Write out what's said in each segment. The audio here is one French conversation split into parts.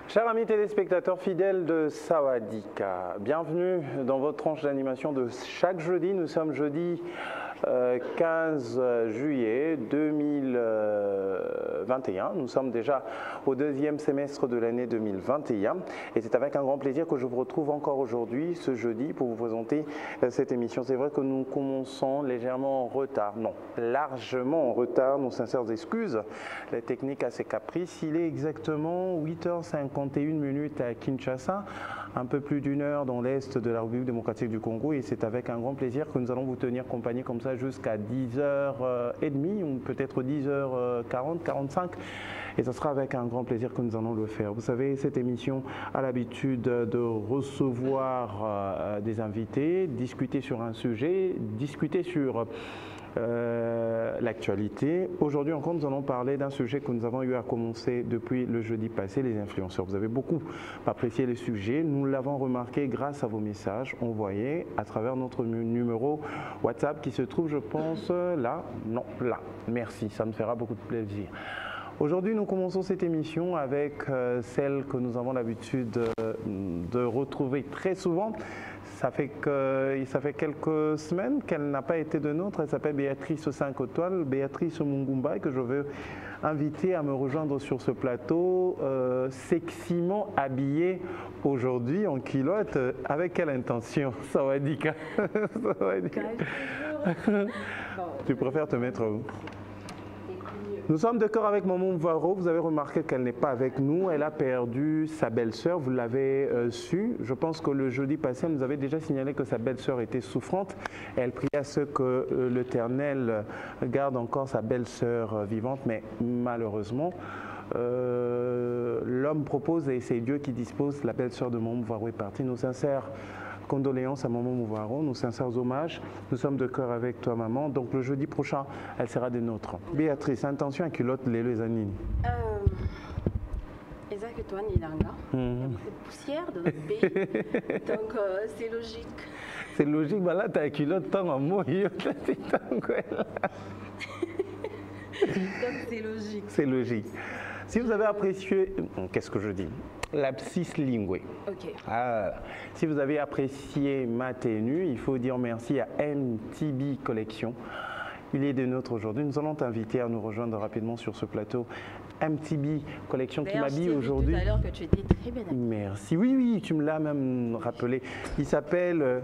Chers amis téléspectateurs fidèles de Sawadika, bienvenue dans votre tranche d'animation de chaque jeudi. Nous sommes jeudi 15 juillet 2021. Nous sommes déjà au deuxième semestre de l'année 2021 et c'est avec un grand plaisir que je vous retrouve encore aujourd'hui, ce jeudi, pour vous présenter cette émission. C'est vrai que nous commençons légèrement en retard, non, largement en retard, nos sincères excuses. La technique a ses caprices. Il est exactement 8h51 à Kinshasa, un peu plus d'une heure dans l'est de la République démocratique du Congo, et c'est avec un grand plaisir que nous allons vous tenir compagnie comme ça jusqu'à 10h30 ou peut-être 10h40, 45. Et ce sera avec un grand plaisir que nous allons le faire. Vous savez, cette émission a l'habitude de recevoir des invités, discuter sur un sujet, discuter sur l'actualité. Aujourd'hui encore, nous allons parler d'un sujet que nous avons eu à commencer depuis le jeudi passé, les influenceurs. Vous avez beaucoup apprécié le sujet. Nous l'avons remarqué grâce à vos messages envoyés à travers notre numéro WhatsApp qui se trouve, je pense, là. Non, là. Merci, ça me fera beaucoup de plaisir. Aujourd'hui, nous commençons cette émission avec celle que nous avons l'habitude de retrouver très souvent. Ça fait quelques semaines qu'elle n'a pas été de nôtre. Elle s'appelle Béatrice 5 étoiles, Béatrice Mungumba, que je veux inviter à me rejoindre sur ce plateau, seximent habillée aujourd'hui en culotte. Avec quelle intention, Sawadika? Tu préfères te mettre où? Nous sommes d'accord avec Maman Mvaro. Vous avez remarqué qu'elle n'est pas avec nous. Elle a perdu sa belle-sœur. Vous l'avez su. Je pense que le jeudi passé, elle nous avait déjà signalé que sa belle-sœur était souffrante. Elle priait à ce que l'Éternel garde encore sa belle-sœur vivante. Mais malheureusement, l'homme propose et c'est Dieu qui dispose. La belle-sœur de Maman Mvaro est partie. Nos sincères condoléances à Maman Mouvaro, nos sincères hommages. Nous sommes de cœur avec toi, maman. Donc le jeudi prochain, elle sera des nôtres. Béatrice, intention à culotte les années. Exact, toi, Nilanga. Il y a beaucoup de poussière dans notre pays. Donc c'est logique. C'est logique, bah là, tu as culotte tant en mot. Donc c'est logique. C'est logique. Si vous avez apprécié, qu'est-ce que je dis? Lapsis lingué. Ok. Si vous avez apprécié ma tenue, il faut dire merci à MTB Collection. Il est de nôtres aujourd'hui. Nous allons t'inviter à nous rejoindre rapidement sur ce plateau. MTB Collection qui m'habille aujourd'hui. Tout à l'heure que tu étais très bien habillée. Merci. Oui, tu me l'as même rappelé. Il s'appelle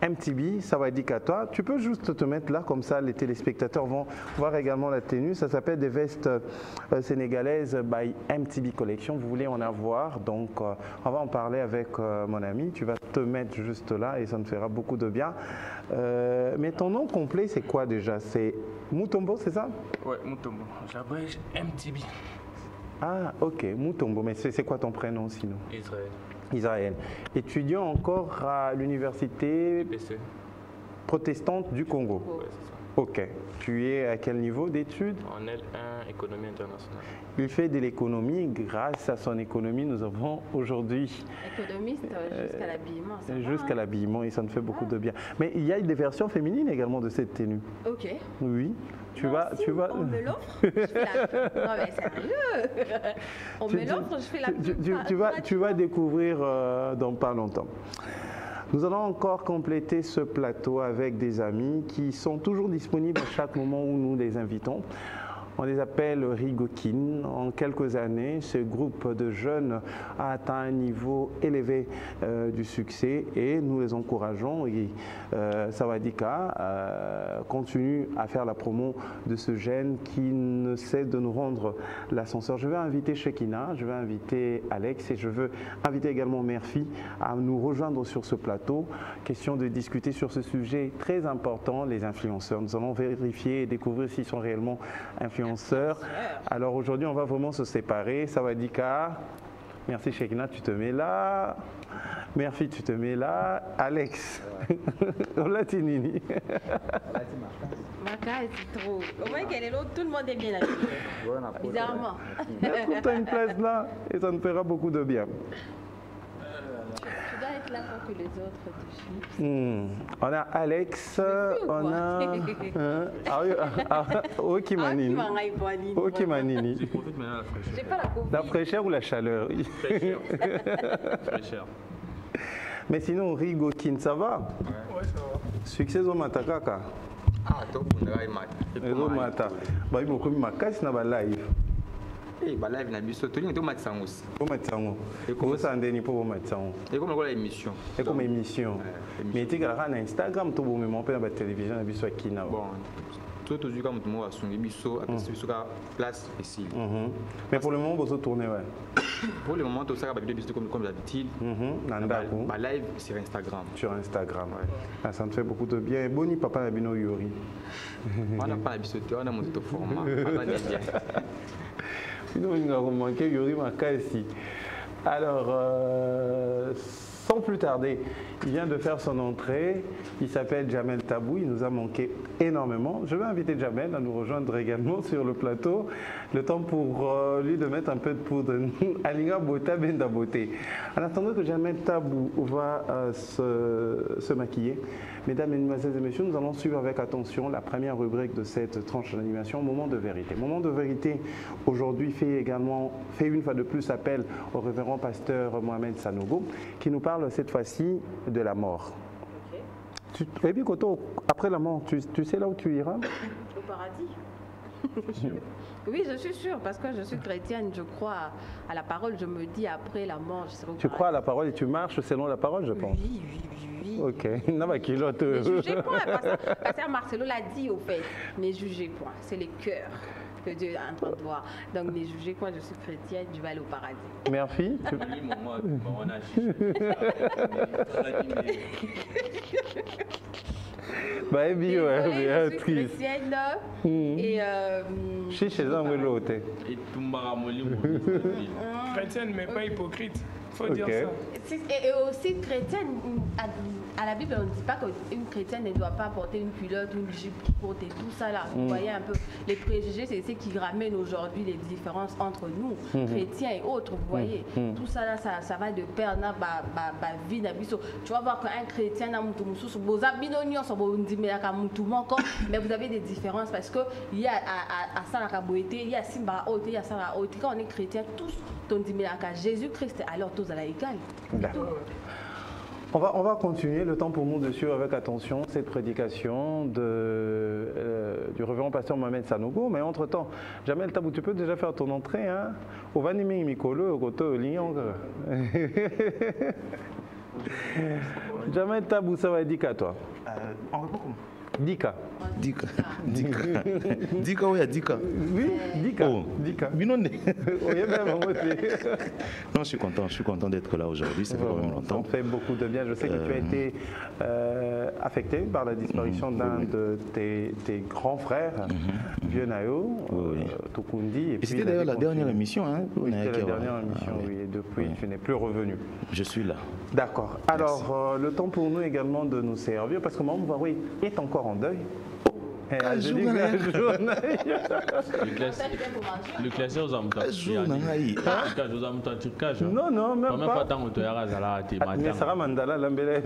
MTB, ça va dire qu'à toi. Tu peux juste te mettre là, comme ça les téléspectateurs vont voir également la tenue. Ça s'appelle des vestes sénégalaises by MTB Collection. Vous voulez en avoir, donc on va en parler avec mon ami. Tu vas te mettre juste là et ça me fera beaucoup de bien. Mais ton nom complet, c'est quoi déjà? C'est Mutombo, c'est ça? Ouais, Mutombo. J'abrège MTB. Ah, ok, Mutombo. Mais c'est quoi ton prénom sinon? Israël. Israël. Étudiant encore à l'université protestante du Congo. Ouais, c'est ça. Ok. Tu es à quel niveau d'études? En L1, économie internationale. Il fait de l'économie. Grâce à son économie, nous avons aujourd'hui... Économiste jusqu'à l'habillement. Jusqu'à l'habillement, et ça me fait beaucoup de bien. Mais il y a des versions féminines également de cette tenue. Ok. Oui. Tu vas... On me l'offre, je fais la pub. Non mais sérieux. On me l'offre, je fais la pub. Tu vas découvrir dans pas longtemps. Nous allons encore compléter ce plateau avec des amis qui sont toujours disponibles à chaque moment où nous les invitons. On les appelle Rigokin. En quelques années, ce groupe de jeunes a atteint un niveau élevé du succès et nous les encourageons. Et Sawadika continue à faire la promo de ce jeune qui ne cesse de nous rendre l'ascenseur. Je vais inviter Shekina, je vais inviter Alex et je veux inviter également Murphy à nous rejoindre sur ce plateau. Question de discuter sur ce sujet très important, les influenceurs. Nous allons vérifier et découvrir s'ils sont réellement influenceurs. Alors aujourd'hui, on va vraiment se séparer. Sawadika, merci Shekina, tu te mets là. Murphy, tu te mets là. Alex, on l'a tinini. Ma case, c'est trop. Au moins qu'elle est l'autre, tout le monde est bien habillé. Bizarrement. Trouve-toi une place là et ça nous fera beaucoup de bien. Tu dois être là pour que les autres te On a Alex, on a... Okimanini. Okimanini. Tu profites maintenant de la fraîcheur. J'ai pas la Covid. La fraîcheur ou la chaleur? Fraîcheur. Fraîcheur. Mais sinon, Rigo Kin, ça va? Ouais, ça va. Succès au Matakaka. Ah, toi, on a Ezo Mata. Bah, il beaucoup de makas na ba live. Eh, ba live na biso, to linga to matsango aussi. Au Matsango. Et comment ça ndeni pour au Matsango? Et comme la émission. Et comme émission. Mais tu as na Instagram to bo même na ba télévision na biso akina. Bon, tout toujours comme tout monde a son biso, à biso ka place ici. Mais pour le moment vous tournez ouais. Pour le moment tout ça va biso comme d'habitude. Nandako. Ba live sur Instagram. Sur Instagram. Ah, ça me fait beaucoup de bien. Boni papa na bino Yori. On n'a pas la biso, on a monté au format. On va bien. Sinon, il nous a remarqué Yori Makasi. Alors, sans plus tarder, il vient de faire son entrée. Il s'appelle Jamel Tabou. Il nous a manqué énormément. Je vais inviter Jamel à nous rejoindre également sur le plateau. Le temps pour lui de mettre un peu de poudre. Alinga Bota Benda Beauté. En attendant que Jamel Tabou va se maquiller, mesdames, mesdemoiselles et messieurs, nous allons suivre avec attention la première rubrique de cette tranche d'animation, Moment de vérité. Moment de vérité, aujourd'hui, fait une fois de plus appel au révérend pasteur Mohamed Sanogo, qui nous parle cette fois-ci de la mort. Okay. Et puis, après la mort, tu sais là où tu iras? Au paradis. Oui, je suis sûre, parce que je suis chrétienne, je crois à la parole, je me dis après la mort, je serai au paradis. Tu crois à la parole et tu marches selon la parole, je pense? Oui. Ok. Non, mais qui l'autre? Ne jugez point, pasteur Marcelo l'a dit au fait. Ne jugez point, c'est les cœurs que Dieu est en train de voir. Donc ne jugez point, je suis chrétienne, je vais aller au paradis. Merci. Bah, et bien, je suis chrétienne et... Chez un l'autre. Et Chrétienne, mais pas hypocrite. Faut dire ça. Et aussi chrétienne, à la Bible, on ne dit pas qu'une chrétienne ne doit pas porter une culotte, une jupe courte et tout ça là. Vous voyez un peu, les préjugés, c'est ce qui ramène aujourd'hui les différences entre nous, chrétiens et autres, vous voyez. Tout ça là, ça va de pair dans la vie. Tu vas voir qu'un chrétien, mais vous avez des différences parce qu'il y a à Salakaboété, il y a Simba Oté, il y a Sara Oté. Quand on est chrétien, tous, on dit Jésus-Christ, alors tous à la égale. On va continuer le temps pour nous de suivre avec attention cette prédication du révérend pasteur Mohamed Sanogo. Mais entre-temps, Jamel Tabou, tu peux déjà faire ton entrée. Hein? Au Vanimi Mikolo, au côté Lyon. Jamel Tabou, ça va être Dika, toi? On répond comment? Dika. Dika. Dika, oui, Dika. Oui, Dika. Oh. Dika. Binonde. Non, je suis content d'être là aujourd'hui, ça fait vraiment longtemps. Ça fait beaucoup de bien. Je sais que tu as été affecté par la disparition d'un de tes grands frères, Vieux Nayo, Tukundi. Et c'était d'ailleurs la dernière émission. Hein, oui, c'était la dernière émission, oui. Et depuis, tu n'es plus revenu. Je suis là. D'accord. Alors, le temps pour nous également de nous servir, parce que Mme Varoui est encore en deuil. Le classeur aux amoutants. Non, non, même pas. Mais Sarah Mandala, l'ambela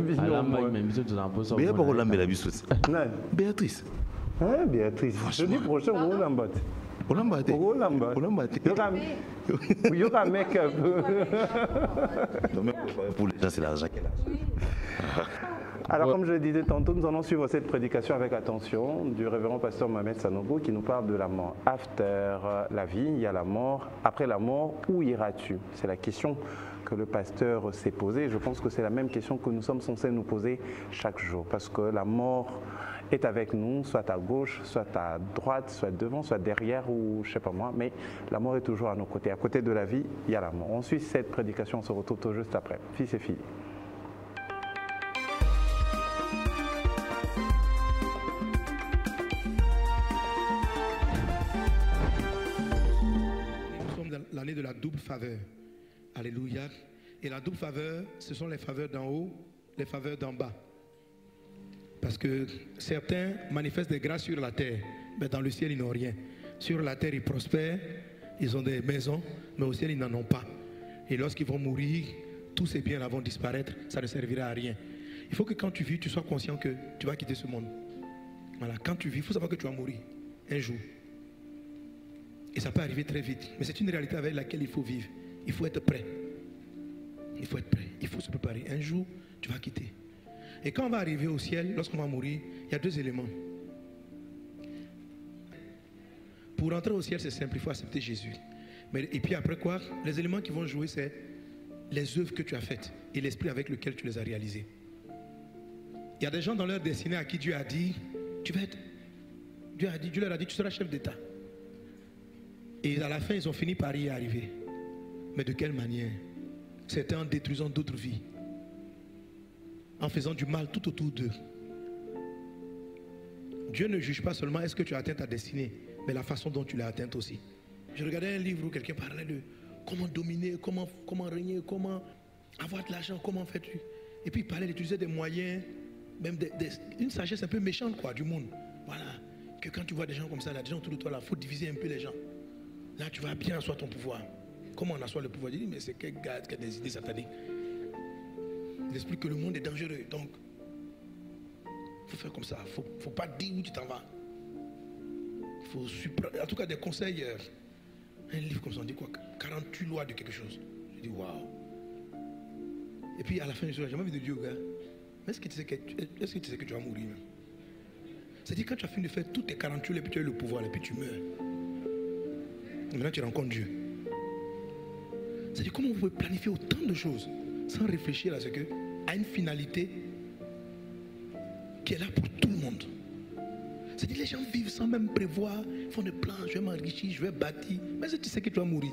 Béatrice. Hein, Béatrice. Jeudi prochain, on l'embête. On l'embête. Il y aura un mec un peu. Pour les gens, c'est l'argent qu'elle a. Alors, comme je le disais tantôt, nous allons suivre cette prédication avec attention du révérend pasteur Mohamed Sanogo qui nous parle de la mort. After la vie, il y a la mort. Après la mort, où iras-tu? C'est la question que le pasteur s'est posée. Je pense que c'est la même question que nous sommes censés nous poser chaque jour. Parce que la mort est avec nous, soit à gauche, soit à droite, soit devant, soit derrière, ou je ne sais pas moi. Mais la mort est toujours à nos côtés. À côté de la vie, il y a la mort. On suit cette prédication, on se retrouve tout juste après. Fils et filles. L'année de la double faveur. Alléluia. Et la double faveur, ce sont les faveurs d'en haut, les faveurs d'en bas. Parce que certains manifestent des grâces sur la terre, mais dans le ciel, ils n'ont rien. Sur la terre, ils prospèrent, ils ont des maisons, mais au ciel, ils n'en ont pas. Et lorsqu'ils vont mourir, tous ces biens-là vont disparaître, ça ne servira à rien. Il faut que quand tu vis, tu sois conscient que tu vas quitter ce monde. Voilà, quand tu vis, il faut savoir que tu vas mourir un jour. Et ça peut arriver très vite. Mais c'est une réalité avec laquelle il faut vivre. Il faut être prêt. Il faut être prêt. Il faut se préparer. Un jour, tu vas quitter. Et quand on va arriver au ciel, lorsqu'on va mourir, il y a 2 éléments. Pour entrer au ciel, c'est simple, il faut accepter Jésus. Et puis après quoi, les éléments qui vont jouer, c'est les œuvres que tu as faites et l'esprit avec lequel tu les as réalisées. Il y a des gens dans leur destinée à qui Dieu a dit, tu vas être... Dieu leur a dit, tu seras chef d'État. Et à la fin, ils ont fini par y arriver. Mais de quelle manière? C'était en détruisant d'autres vies. En faisant du mal tout autour d'eux. Dieu ne juge pas seulement est-ce que tu as atteint ta destinée, mais la façon dont tu l'as atteinte aussi. Je regardais un livre où quelqu'un parlait de comment dominer, comment régner, comment avoir de l'argent, comment fais-tu. Et puis il parlait d'utiliser des moyens, même une sagesse un peu méchante quoi, du monde. Voilà, que quand tu vois des gens comme ça, là, des gens autour de toi, il faut diviser un peu les gens. Là, tu vas bien asseoir ton pouvoir. Comment on assoit le pouvoir? Il dit, mais c'est quel gars qui a des idées sataniques. Il explique que le monde est dangereux, donc il faut faire comme ça. Il ne faut pas dire où tu t'en vas. Il faut en tout cas des conseils. Un livre comme ça, on dit quoi? 48 lois de quelque chose. Je dis waouh. Et puis à la fin, je n'ai jamais vu de Dieu, gars. Mais est-ce que tu sais que tu vas mourir? C'est-à-dire quand tu as fini de faire toutes tes 48 et puis tu as eu le pouvoir et puis tu meurs. Et maintenant tu rencontres Dieu. C'est-à-dire comment vous pouvez planifier autant de choses sans réfléchir à une finalité qui est là pour tout le monde. C'est-à-dire les gens vivent sans même prévoir, font des plans, je vais m'enrichir, je vais bâtir. Mais est-ce que tu sais que tu vas mourir?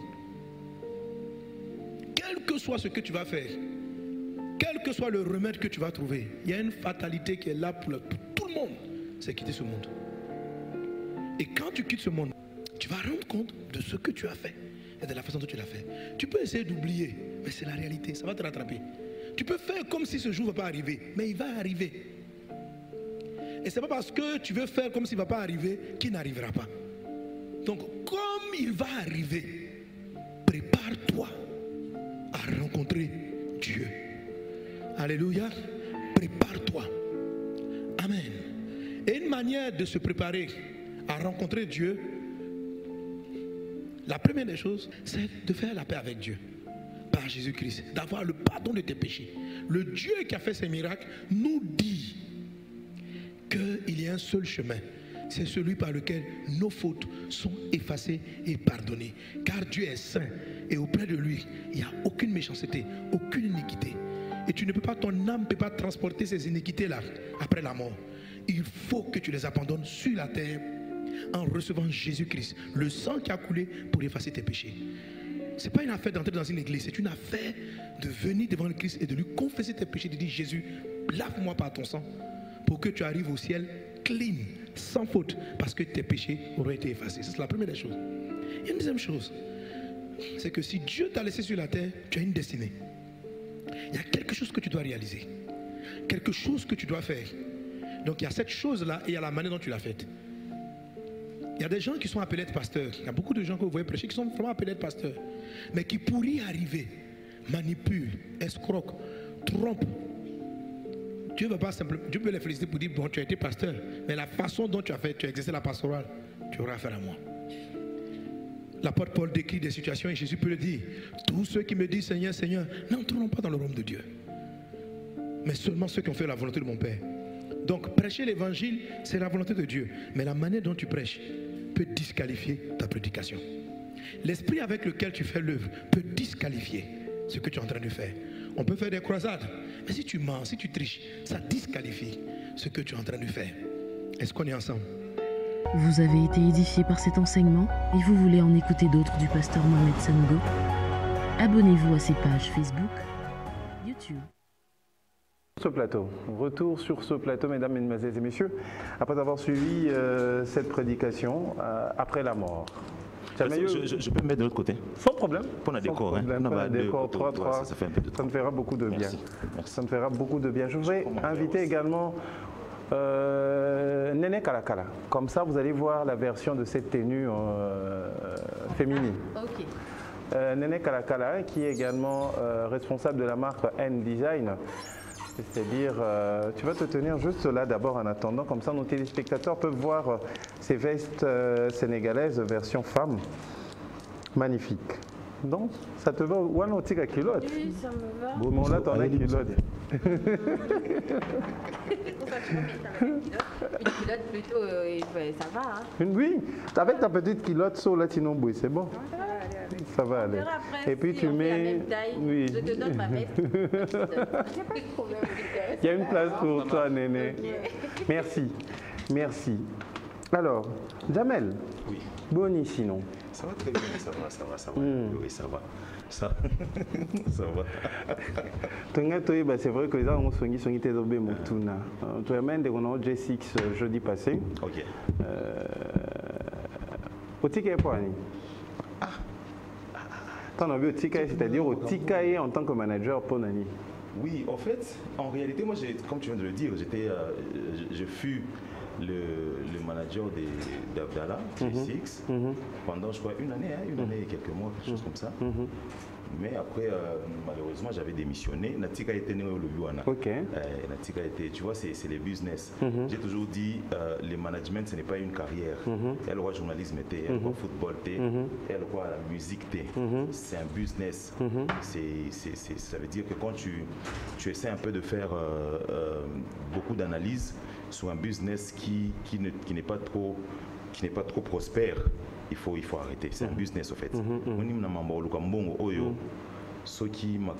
Quel que soit ce que tu vas faire, quel que soit le remède que tu vas trouver, il y a une fatalité qui est là pour tout le monde, c'est quitter ce monde. Et quand tu quittes ce monde, tu vas rendre compte de ce que tu as fait et de la façon dont tu l'as fait. Tu peux essayer d'oublier, mais c'est la réalité, ça va te rattraper. Tu peux faire comme si ce jour ne va pas arriver, mais il va arriver. Et ce n'est pas parce que tu veux faire comme s'il ne va pas arriver qu'il n'arrivera pas. Donc, comme il va arriver, prépare-toi à rencontrer Dieu. Alléluia. Prépare-toi. Amen. Et une manière de se préparer à rencontrer Dieu, la première des choses, c'est de faire la paix avec Dieu. Par Jésus-Christ. D'avoir le pardon de tes péchés. Le Dieu qui a fait ces miracles nous dit qu'il y a un seul chemin, c'est celui par lequel nos fautes sont effacées et pardonnées. Car Dieu est saint et auprès de lui, il n'y a aucune méchanceté, aucune iniquité. Et tu ne peux pas, ton âme ne peut pas transporter ces iniquités-là après la mort. Il faut que tu les abandonnes sur la terre en recevant Jésus-Christ, le sang qui a coulé pour effacer tes péchés. Ce n'est pas une affaire d'entrer dans une église, c'est une affaire de venir devant le Christ et de lui confesser tes péchés, de dire Jésus, lave-moi par ton sang, pour que tu arrives au ciel clean, sans faute, parce que tes péchés auraient été effacés. C'est la première des choses. Et une deuxième chose, c'est que si Dieu t'a laissé sur la terre, tu as une destinée. Il y a quelque chose que tu dois réaliser, quelque chose que tu dois faire. Donc il y a cette chose-là et il y a la manière dont tu l'as faite. Il y a des gens qui sont appelés être pasteurs. Il y a beaucoup de gens que vous voyez prêcher qui sont vraiment appelés être pasteurs, mais qui pour y arriver, manipulent, escroquent, trompent. Dieu veut pas simplement, Dieu peut les féliciter pour dire bon, tu as été pasteur, mais la façon dont tu as fait, tu as exercé la pastorale, tu auras affaire à moi. L'apôtre Paul décrit des situations et Jésus peut le dire. Tous ceux qui me disent Seigneur, Seigneur, n'entreront pas dans le royaume de Dieu, mais seulement ceux qui ont fait la volonté de mon Père. Donc prêcher l'évangile, c'est la volonté de Dieu, mais la manière dont tu prêches peut disqualifier ta prédication. L'esprit avec lequel tu fais l'œuvre peut disqualifier ce que tu es en train de faire. On peut faire des croisades, mais si tu mens, si tu triches, ça disqualifie ce que tu es en train de faire. Est-ce qu'on est ensemble? Vous avez été édifié par cet enseignement et vous voulez en écouter d'autres du pasteur Mohamed Sanogo? Abonnez-vous à ses pages Facebook, YouTube. Ce plateau. Retour sur ce plateau, mesdames, mesdemoiselles et messieurs, après avoir suivi cette prédication après la mort. Je peux me mettre de l'autre côté? Sans problème. On a des corps, hein? On a des corps, 3. Ça fait un peu de temps. Ça me fera beaucoup de bien. Merci. Merci. Ça me fera beaucoup de bien. Je voudrais inviter également Néné Kalakala. Comme ça, vous allez voir la version de cette tenue féminine. Ok. Nene Kalakala, qui est également responsable de la marque N Design. C'est-à-dire, tu vas te tenir juste là d'abord en attendant, comme ça nos téléspectateurs peuvent voir ces vestes sénégalaises version femme. Magnifique. Donc, ça te va? Ou alors, tu as culotte? Oui, ça me va. Bon, mais on a ton culotte. Une culotte plutôt, ça va. Hein. Oui, avec ta petite culotte sur là, sinon, c'est bon. Ça va aller. Après, et puis si tu on fait la mets. même taille, Oui. je te donne ma veste. J'ai pas de problème. Il y a une place pour toi, Néné. Merci. Merci. Alors, Jamel. Oui. Boni sinon. Ça va très bien, ça va. Oui, ça va. Ça va. C'est vrai que les gens ont soigné tes obés Moutuna. Tu as même des J6 jeudi passé. Ok. Au ticket pour Annie. T'en as vu au ticket, c'est-à-dire au ticket en tant que manager pour Nani. Oui, en fait, en réalité, moi, comme tu viens de le dire, je fus le manager d'Abdallah, J6, pendant, je crois, une année et quelques mois, quelque chose comme ça. Mais après, malheureusement, j'avais démissionné. Natika était né au Luana. Ok. Natika était, tu vois, c'est les business. J'ai toujours dit, le management, ce n'est pas une carrière. Elle voit journalisme, elle voit football, elle voit la musique, c'est un business. Ça veut dire que quand tu essaies un peu de faire beaucoup d'analyses sur un business qui n'est pas trop prospère, il faut arrêter. C'est un business, en fait. Ceux qui ça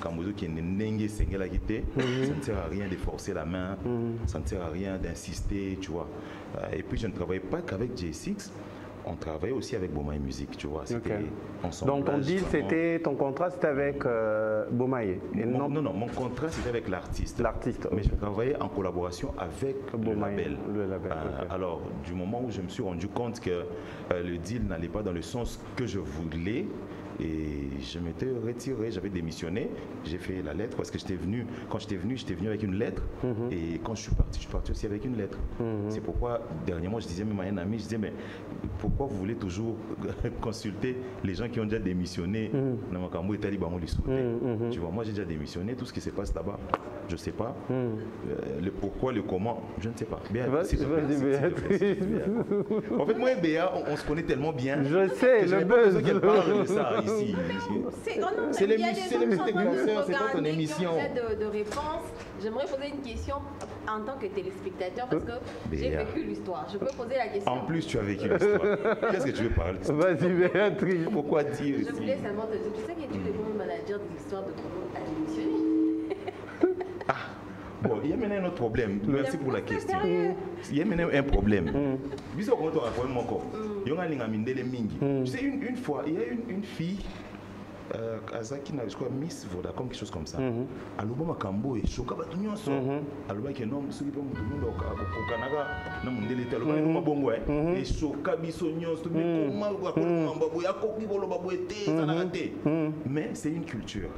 ne sert à rien de forcer la main, ça ne sert à rien d'insister, tu vois. Et puis je ne travaillais pas qu'avec J6, on travaillait aussi avec Bomaye Music, tu vois. Donc ton deal, ton contrat, c'était avec Bomaye? Non, mon contrat, c'était avec l'artiste. L'artiste, mais je travaillais en collaboration avec Bomaye, le label. Alors, du moment où je me suis rendu compte que le deal n'allait pas dans le sens que je voulais, et je m'étais retiré, j'avais démissionné, j'ai fait la lettre parce que quand j'étais venu avec une lettre, et quand je suis parti aussi avec une lettre. C'est pourquoi dernièrement je disais même à un ami, je disais mais pourquoi vous voulez toujours consulter les gens qui ont déjà démissionné? Tu vois, moi j'ai déjà démissionné, tout ce qui se passe là-bas, je ne sais pas. Le pourquoi, le comment, je ne sais pas. En fait, moi et Béa, on se connaît tellement bien. Je sais, le buzz. Qu'elle parle de ça ici. C'est l'émission, c'est pas ton émission. De réponse. J'aimerais poser une question en tant que téléspectateur parce que j'ai vécu l'histoire. Je peux poser la question. En plus, tu as vécu l'histoire. Qu'est-ce que tu veux parler? Vas-y, Béatrice. Pourquoi dire? Je voulais seulement te dire, tu sais que tu es le bon manager de l'histoire de comment tu as démissionné. Bon, il y a maintenant un autre problème. Merci pour la question. Il y a maintenant un problème. Tu sais, une fois, il y a une fille, Azaki, je crois, Miss Vodacom, quelque chose comme ça. Aluba Makambo et Shoka Batunyoso. Aluba qui est non, celui qui est au Canada, non, mon délété, Aluba est bon, et Shoka Bissonios, mais comment mais c'est une culture.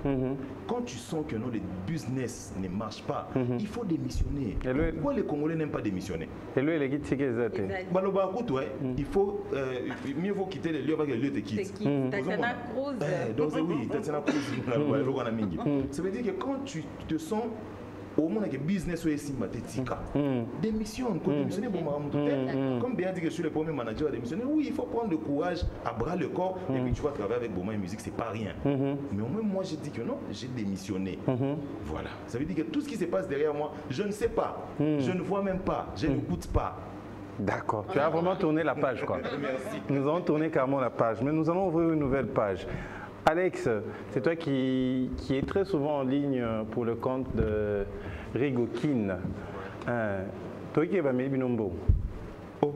Quand tu sens que non, les business ne marchent pas, il faut démissionner. Pourquoi les Congolais n'aiment pas démissionner? Et lui, il est qui il faut mieux vaut quitter les lieux avec les lieux de quitte. Tatiana Cruz. Donc oui, Tatiana Cruz. Ça veut dire que quand tu te sens au monde avec business ou ici mathématique, démissionne, démissionner comme bien dit que je suis le premier manager à démissionner, oui, il faut prendre le courage à bras le corps et puis tu vas travailler avec Bomaye Music, c'est pas rien. Mais au moins moi j'ai dit que non, j'ai démissionné. Voilà. Ça veut dire que tout ce qui se passe derrière moi, je ne sais pas, je ne vois même pas, je n'écoute pas. D'accord, tu as vraiment tourné la page quoi. Merci. Nous allons tourner carrément la page, mais nous allons ouvrir une nouvelle page. Alex, c'est toi qui est très souvent en ligne pour le compte de Rigokin. Toi qui es Bamé Binombo. Oh.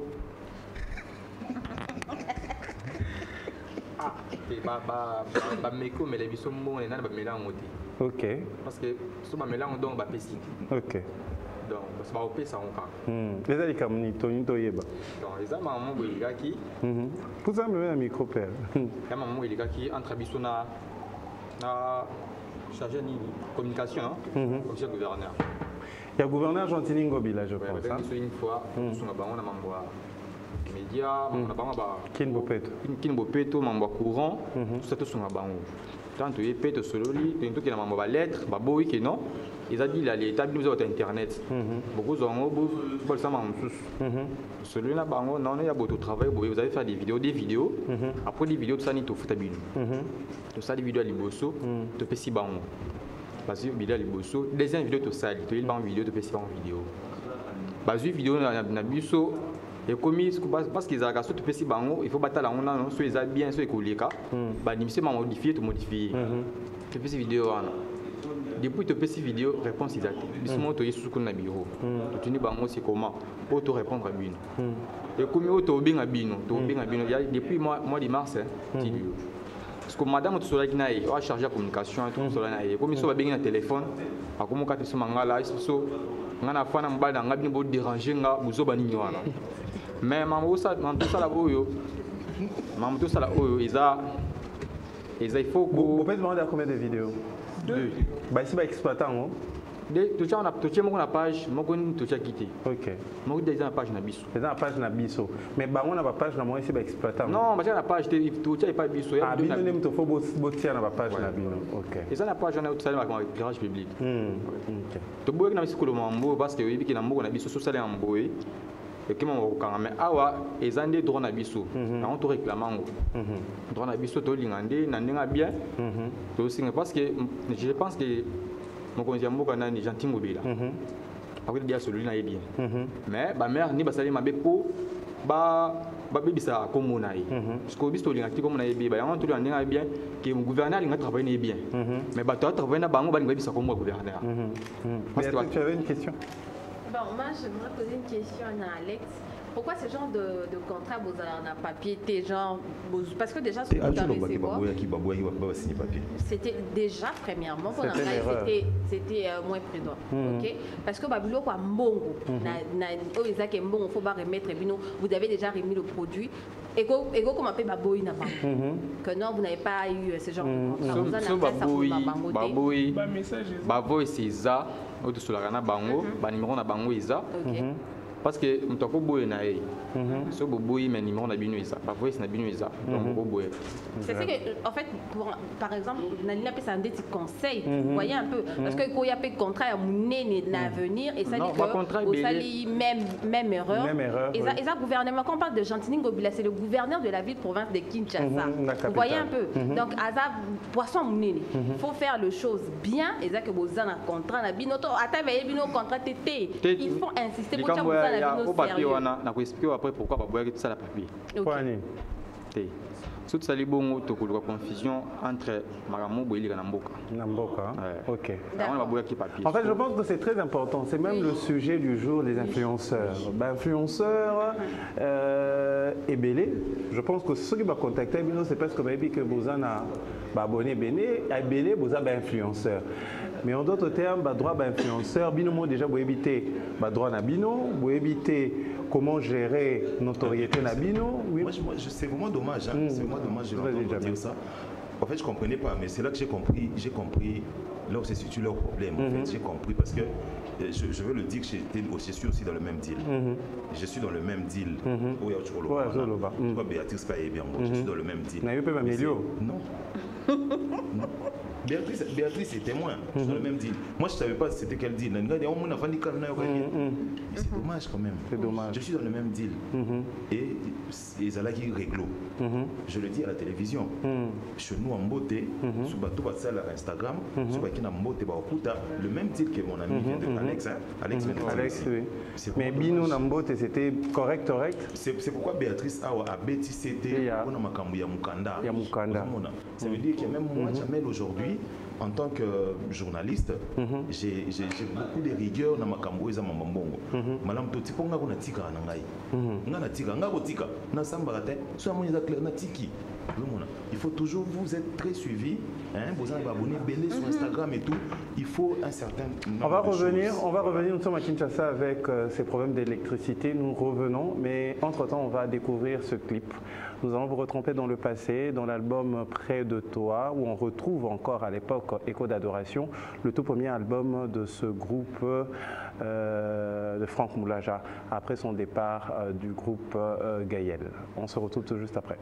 Ok. Parce que ce mélange donc va péter. Ok. Donc ça va opérer ça encore. Les amis comme ni Tony Toyeba. Donc les amis maman boyga qui. Vous avez un micro père. La maman boyga qui entre bisona na chargé de communication comme chef gouverneur. Il y a gouverneur Gentili Ngobi là je pense. Une fois sur la banque on a membre média, on a pas kin bopeto, mambo courant, tout ça tout sur la bango. Tant tu es péto solo li, tu es mambo ba lettre, ba boy que non. Ils ont dit l'état nous sur internet. Beaucoup ont beaucoup ça mambo tous. Celui-là bango non il y a beaucoup de travail, vous allez faire des vidéos, après des vidéos tout ça ni tout futa bino. Tout ça des vidéos à liboso, tu fais si bango. Parce que vidéo à liboso, deuxième vidéo tout ça, tu es en vidéo, tu fais si bango vidéo. Parce que vidéo na biso et commis parce qu'ils ont cassé tout petit bango il faut battre la on a soit ils a bien soit écoulé cas bah nimisi m'a modifié tu fais ces vidéos depuis tu fais ces vidéos réponse ils a justement tu es sous na bureau tu dis bango c'est comment pour te répondre à bino et comme auto bien à bino depuis mois de mars parce que madame tu sois là qui a chargé la communication tout cela na comme ils sont bien na téléphone à comment quand tu sont mangala ils sont ngana fana mbala ngabi bo déranger nga buzoba ni wana mais maman tout ça là oyo maman tout ça là oyo il faut que vous pouvez demander à combien de vidéos 2 bah ici bah exploitant tu tiens on a mon page mon tu tiens quitté OK mon déjà la page na biso déjà la page na biso mais bah on a pas page na moi ici bah exploitant non mais la page tu tiens pas biso ah bino nem to faut botia na page na bino OK et ça la page on a tout ça dans le garage public OK to boye na biso mambo parce que oui ki na mboko na biso so sala mamboye et que mon quand mais awa ezande droit na biso na on to réclamango droit na biso to lingande na ndenga bien to singa parce que je pense que mon conseiller mboka na ni gentil mobile après dia celui là est bien mais ba mère ni basali mabe po ba bebisa comme on a parce que biso lingati comme on a bien ba on to linganga bien que le gouverneur il travaille bien mais ba to travailler na bango ba bebisa comme gouverneur parce que tu avais une question. Bon, moi, j'aimerais poser une question à Alex. Pourquoi ce genre de contrat, vous avez un papier, genre, parce que déjà, ce c'était déjà, premièrement, pour c'était moins prudent. Ok? Parce que Babylone, quoi, mbongo, il faut pas remettre, vous avez déjà remis le produit. Et comment appelle Baboui n'a pas que non, vous n'avez pas eu ce genre de contrat. Baboui, c'est ça. Sur la bango, numéro na bango isa. Parce que mtoko boye na e. So boye mais numéro na bino isa. Pas voice na bino isa. Donc boye. C'est que en fait par exemple, Nalina peut ça un petit conseil. Vous voyez un peu parce que quand il y a pas de contrat à mener l'avenir et ça dit que au sali même erreur. Et ça gouvernement quand on parle de Gentini Ngobila, c'est le gouverneur de la ville province de Kinshasa. Vous voyez un peu. Donc Azab poisson munene. Il faut faire les choses bien et ça que vous avez un contrat na binoto atavaye bino contrat tété. Il faut insister pour que vous au papier wana na expliquer après pourquoi ba boya tout ça la papier. Tout ça les bongo to ko confusion entre Maramu Boili et Namboka. OK. En fait, je pense que c'est très important, c'est même le sujet du jour, les influenceurs. Influenceurs et belé, je pense que ceux qui vont contacter c'est parce que vous avez abonné belé, vous avez influenceur. Mais en d'autres termes, droit d'influenceur, bino déjà vous éviter droit na bino, vous éviter comment gérer notoriété na bino. Oui. Moi, c'est vraiment dommage. Hein. C'est vraiment dommage de dire ça. En fait, je ne comprenais pas, mais c'est là que j'ai compris là où se situe leur problème. En fait, j'ai compris parce que je veux le dire que je suis aussi dans le même deal. Je suis dans le même deal. Béatrice Paye bien. Je suis dans le même deal. Non. Béatrice est témoin sur le même deal. Moi, je ne savais pas c'était quel deal. C'est dommage quand même. C'est dommage. Je suis dans le même deal. Et Zala qui réglo. Je le dis à la télévision. Chez nous en beauté, sur bateau à Instagram, sur bateau en beauté, le même deal que mon ami vient de Alex. Alex, oui. Mais Bino Nambote, c'était correct. C'est pourquoi Béatrice a bêti c'était on a makambu ya mukanda. Ça veut dire que même moi, Jamel aujourd'hui, en tant que journaliste, j'ai beaucoup de rigueur dans ma camboise à Mambongo. Madame Toti, pour nga tika na ngai. Nga na tika, nga ko tika. Na samba te, so amoni za clair na tiki. Il faut toujours vous être très suivi. Vous allez vous abonner, belé sur Instagram et tout. Il faut un certain nombre on va de revenir, nous sommes à Kinshasa avec ces problèmes d'électricité. Nous revenons, mais entre-temps, on va découvrir ce clip. Nous allons vous retremper dans le passé, dans l'album Près de toi, où on retrouve encore à l'époque Écho d'adoration, le tout premier album de ce groupe de Franck Moulaja, après son départ du groupe Gaël. On se retrouve tout juste après.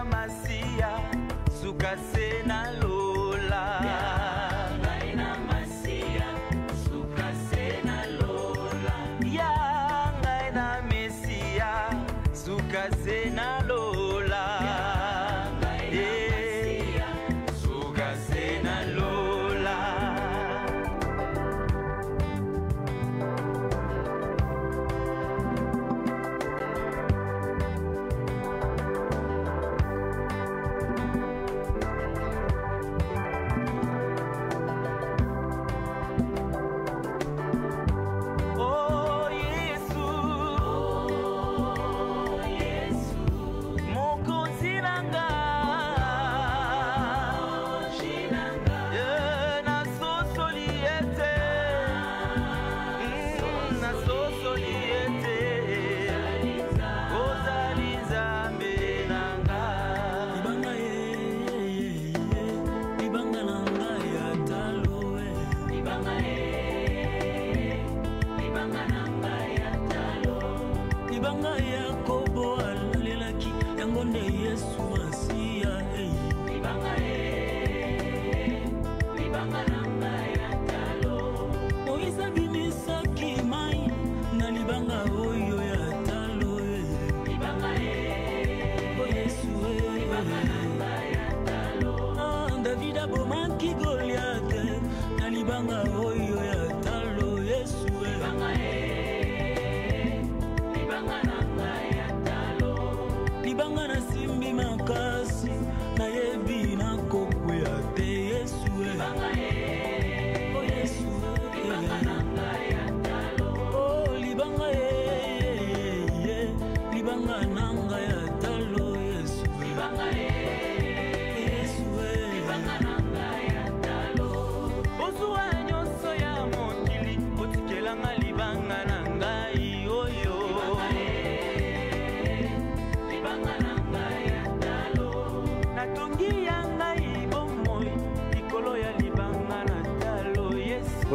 Mas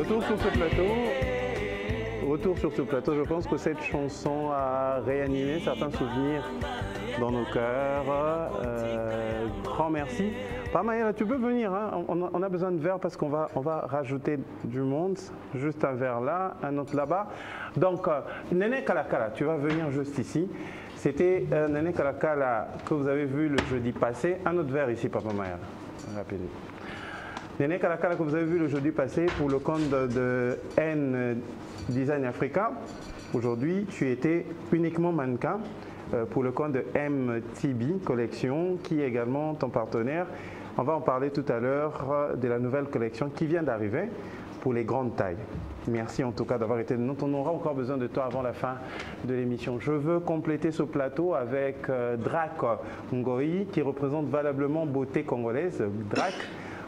retour sur ce plateau, je pense que cette chanson a réanimé certains souvenirs dans nos cœurs. Grand merci. Pamaya, tu peux venir, hein? On a besoin de verres parce qu'on va rajouter du monde. Juste un verre là, un autre là-bas. Donc, Néné Kalakala, tu vas venir juste ici. C'était Néné Kalakala que vous avez vu le jeudi passé. Un autre verre ici, Papa Maya. Rapidement. Néné Kalakala que vous avez vu le jeudi passé pour le compte de N Design Africa. Aujourd'hui, tu étais uniquement mannequin pour le compte de MTB Collection, qui est également ton partenaire. On va en parler tout à l'heure de la nouvelle collection qui vient d'arriver pour les grandes tailles. Merci en tout cas d'avoir été nous. On aura encore besoin de toi avant la fin de l'émission. Je veux compléter ce plateau avec Drac Ngoi qui représente valablement beauté congolaise. Drac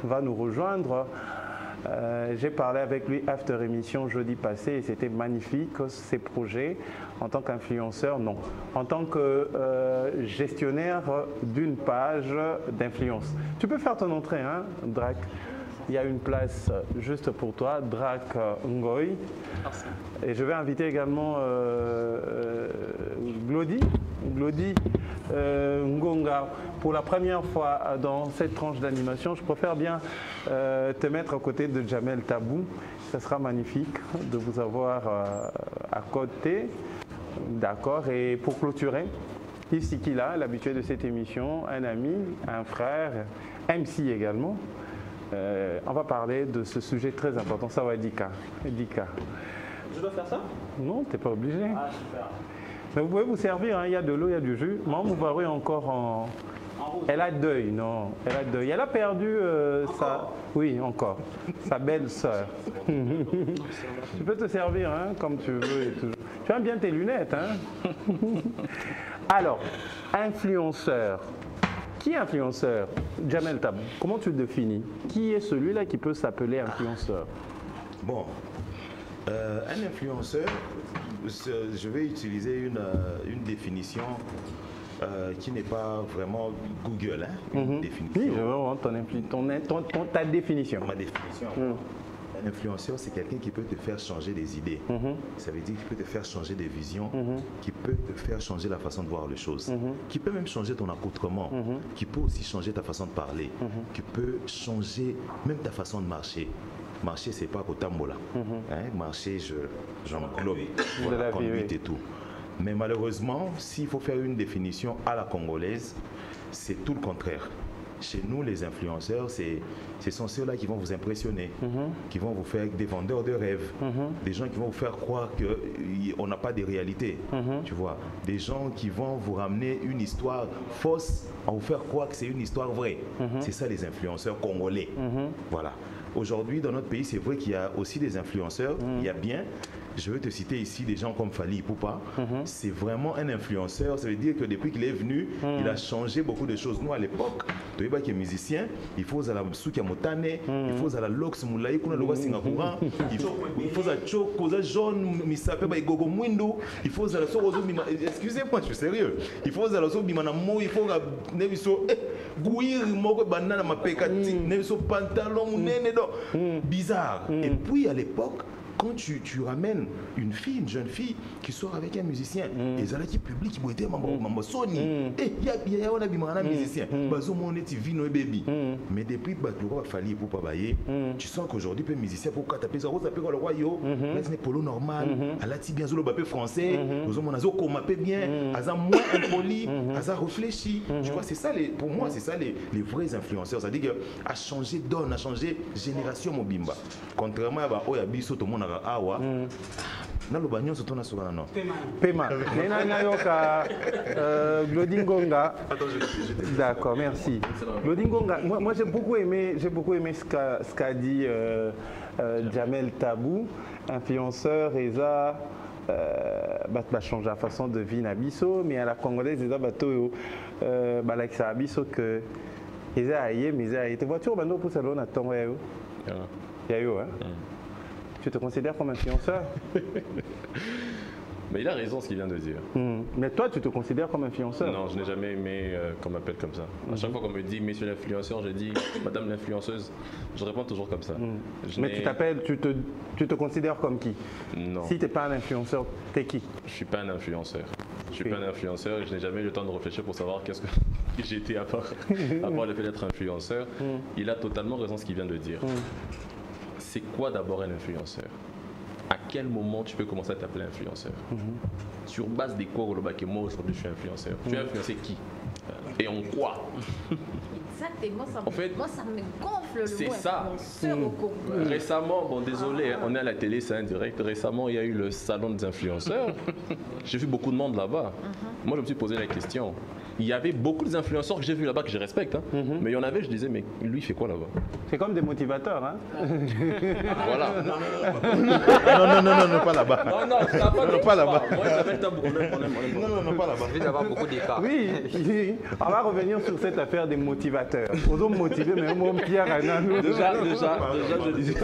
va nous rejoindre. J'ai parlé avec lui after émission jeudi passé et c'était magnifique ses projets en tant qu'influenceur, non, en tant que gestionnaire d'une page d'influence. Tu peux faire ton entrée, hein, Drac. Il y a une place juste pour toi, Drac Ngoi. Merci. Et je vais inviter également Glody Ngonga. Pour la première fois dans cette tranche d'animation, je préfère bien te mettre à côté de Jamel Tabou. Ça sera magnifique de vous avoir à côté. D'accord. Et pour clôturer, Yves Sikila, l'habitué de cette émission, un ami, un frère, MC également. On va parler de ce sujet très important. Ça va, Dika. Je dois faire ça? Non, tu n'es pas obligé. Ah, super. Mais vous pouvez vous servir, hein. Il y a de l'eau, il y a du jus. Moi, vous verrez encore en rouge. Elle a deuil, non. Elle a deuil. Elle a perdu sa... Oui, encore. Sa belle-sœur. Tu peux te servir, hein, comme tu veux. Et tout. Tu aimes bien tes lunettes, hein. Alors, influenceur. Qui est influenceur? Jamel Tabou, comment tu le définis? Qui est celui-là qui peut s'appeler influenceur? Bon, un influenceur, je vais utiliser une définition qui n'est pas vraiment Google, hein, une définition. Oui, je veux voir ta définition. Ma définition. Un influenceur, c'est quelqu'un qui peut te faire changer des idées. Ça veut dire qu'il peut te faire changer des visions, qui peut te faire changer la façon de voir les choses, qui peut même changer ton accoutrement, qui peut aussi changer ta façon de parler, qui peut changer même ta façon de marcher. Marcher, c'est pas Kotambola. Marcher, j'englobe la conduite et tout. Mais malheureusement, s'il faut faire une définition à la congolaise, c'est tout le contraire. Chez nous, les influenceurs, ce sont ceux-là qui vont vous impressionner, qui vont vous faire des vendeurs de rêves, des gens qui vont vous faire croire qu'on n'a pas de réalité, tu vois, des gens qui vont vous ramener une histoire fausse, à vous faire croire que c'est une histoire vraie. C'est ça les influenceurs congolais. Voilà. Aujourd'hui, dans notre pays, c'est vrai qu'il y a aussi des influenceurs, il y a bien. Je veux te citer ici des gens comme Fali Ipupa. C'est vraiment un influenceur. Ça veut dire que depuis qu'il est venu, il a changé beaucoup de choses. Nous, à l'époque, tu vois qu'il est musicien, il faut à la Soukia Motane, il faut à la Lox Moulaï, il faut à Chokoza Jaune, Misape, Gogo Mwindo, il faut à la Sorozo, excusez-moi, je suis sérieux. Il faut à la Sorozo Bimanamo, il faut à Neviso, Gouir, Moko Banana, Mapekati, Neviso Pantalon, bizarre. Et puis à l'époque, quand tu ramènes une fille, une jeune fille qui sort avec un musicien, et ça qui publie, qui m'a été maman Sony, et il y a un musicien, baby. Mais depuis que tu as fallu pour pas bailler, tu sens qu'aujourd'hui, le musicien pour taper ça, taper le roi, là c'est polo normal, à la bien le bapé français, nous avons un bien, à ça moins impoli, à ça réfléchi. Tu vois, c'est ça, pour moi, c'est ça les vrais influenceurs. C'est-à-dire qu'à changer donne, à changer génération Mobimba. Contrairement à Oyabiso, tout le monde awa naloba nyonso tona soka na no pema nena nayoka Glody Ngonga. D'accord, merci. Glody Ngonga, moi j'ai beaucoup aimé ce qu'a dit Jamel Tabou, influenceur et ça changer la façon de vivre à Bisso, mais à la congolaise ils bateau like ça Bisso que ils a aillé mais ils a été voiture bando pour salon à ton yayo yayo hein. Tu te considères comme influenceur? Mais il a raison ce qu'il vient de dire. Mais toi, tu te considères comme influenceur? Non, je n'ai jamais aimé qu'on m'appelle comme ça. À chaque fois qu'on me dit monsieur l'influenceur, je dis madame l'influenceuse. Je réponds toujours comme ça. Mais tu t'appelles, tu te considères comme qui? Non. Si tu n'es pas un influenceur, tu es qui? Je ne suis pas un influenceur. Je suis pas un influenceur et je n'ai jamais eu le temps de réfléchir pour savoir qu'est-ce que j'ai été à part le fait d'être influenceur. Il a totalement raison ce qu'il vient de dire. C'est quoi d'abord un influenceur? À quel moment tu peux commencer à t'appeler influenceur? Sur base de quoi, que moi aujourd'hui je suis influenceur? Tu es influencé qui? Et en quoi? Exactement, ça, en fait, moi ça me gonfle le c'est mot ça. influenceur au Congo. Récemment, bon désolé, on est à la télé, c'est indirect. Récemment, il y a eu le salon des influenceurs. J'ai vu beaucoup de monde là-bas. Moi, je me suis posé la question. Il y avait beaucoup d'influenceurs que j'ai vus là-bas que je respecte, mais il y en avait, je disais, mais lui, il fait quoi là-bas? C'est comme des motivateurs, hein? Voilà. Non, pas là-bas. Non, pas là-bas. Moi, je l'appelle tabou. Non, pas là-bas. Il va y avoir beaucoup d'écarts. Oui, on va revenir sur cette affaire des motivateurs. Aux hommes motivés, mais mon Pierre, déjà, je disais.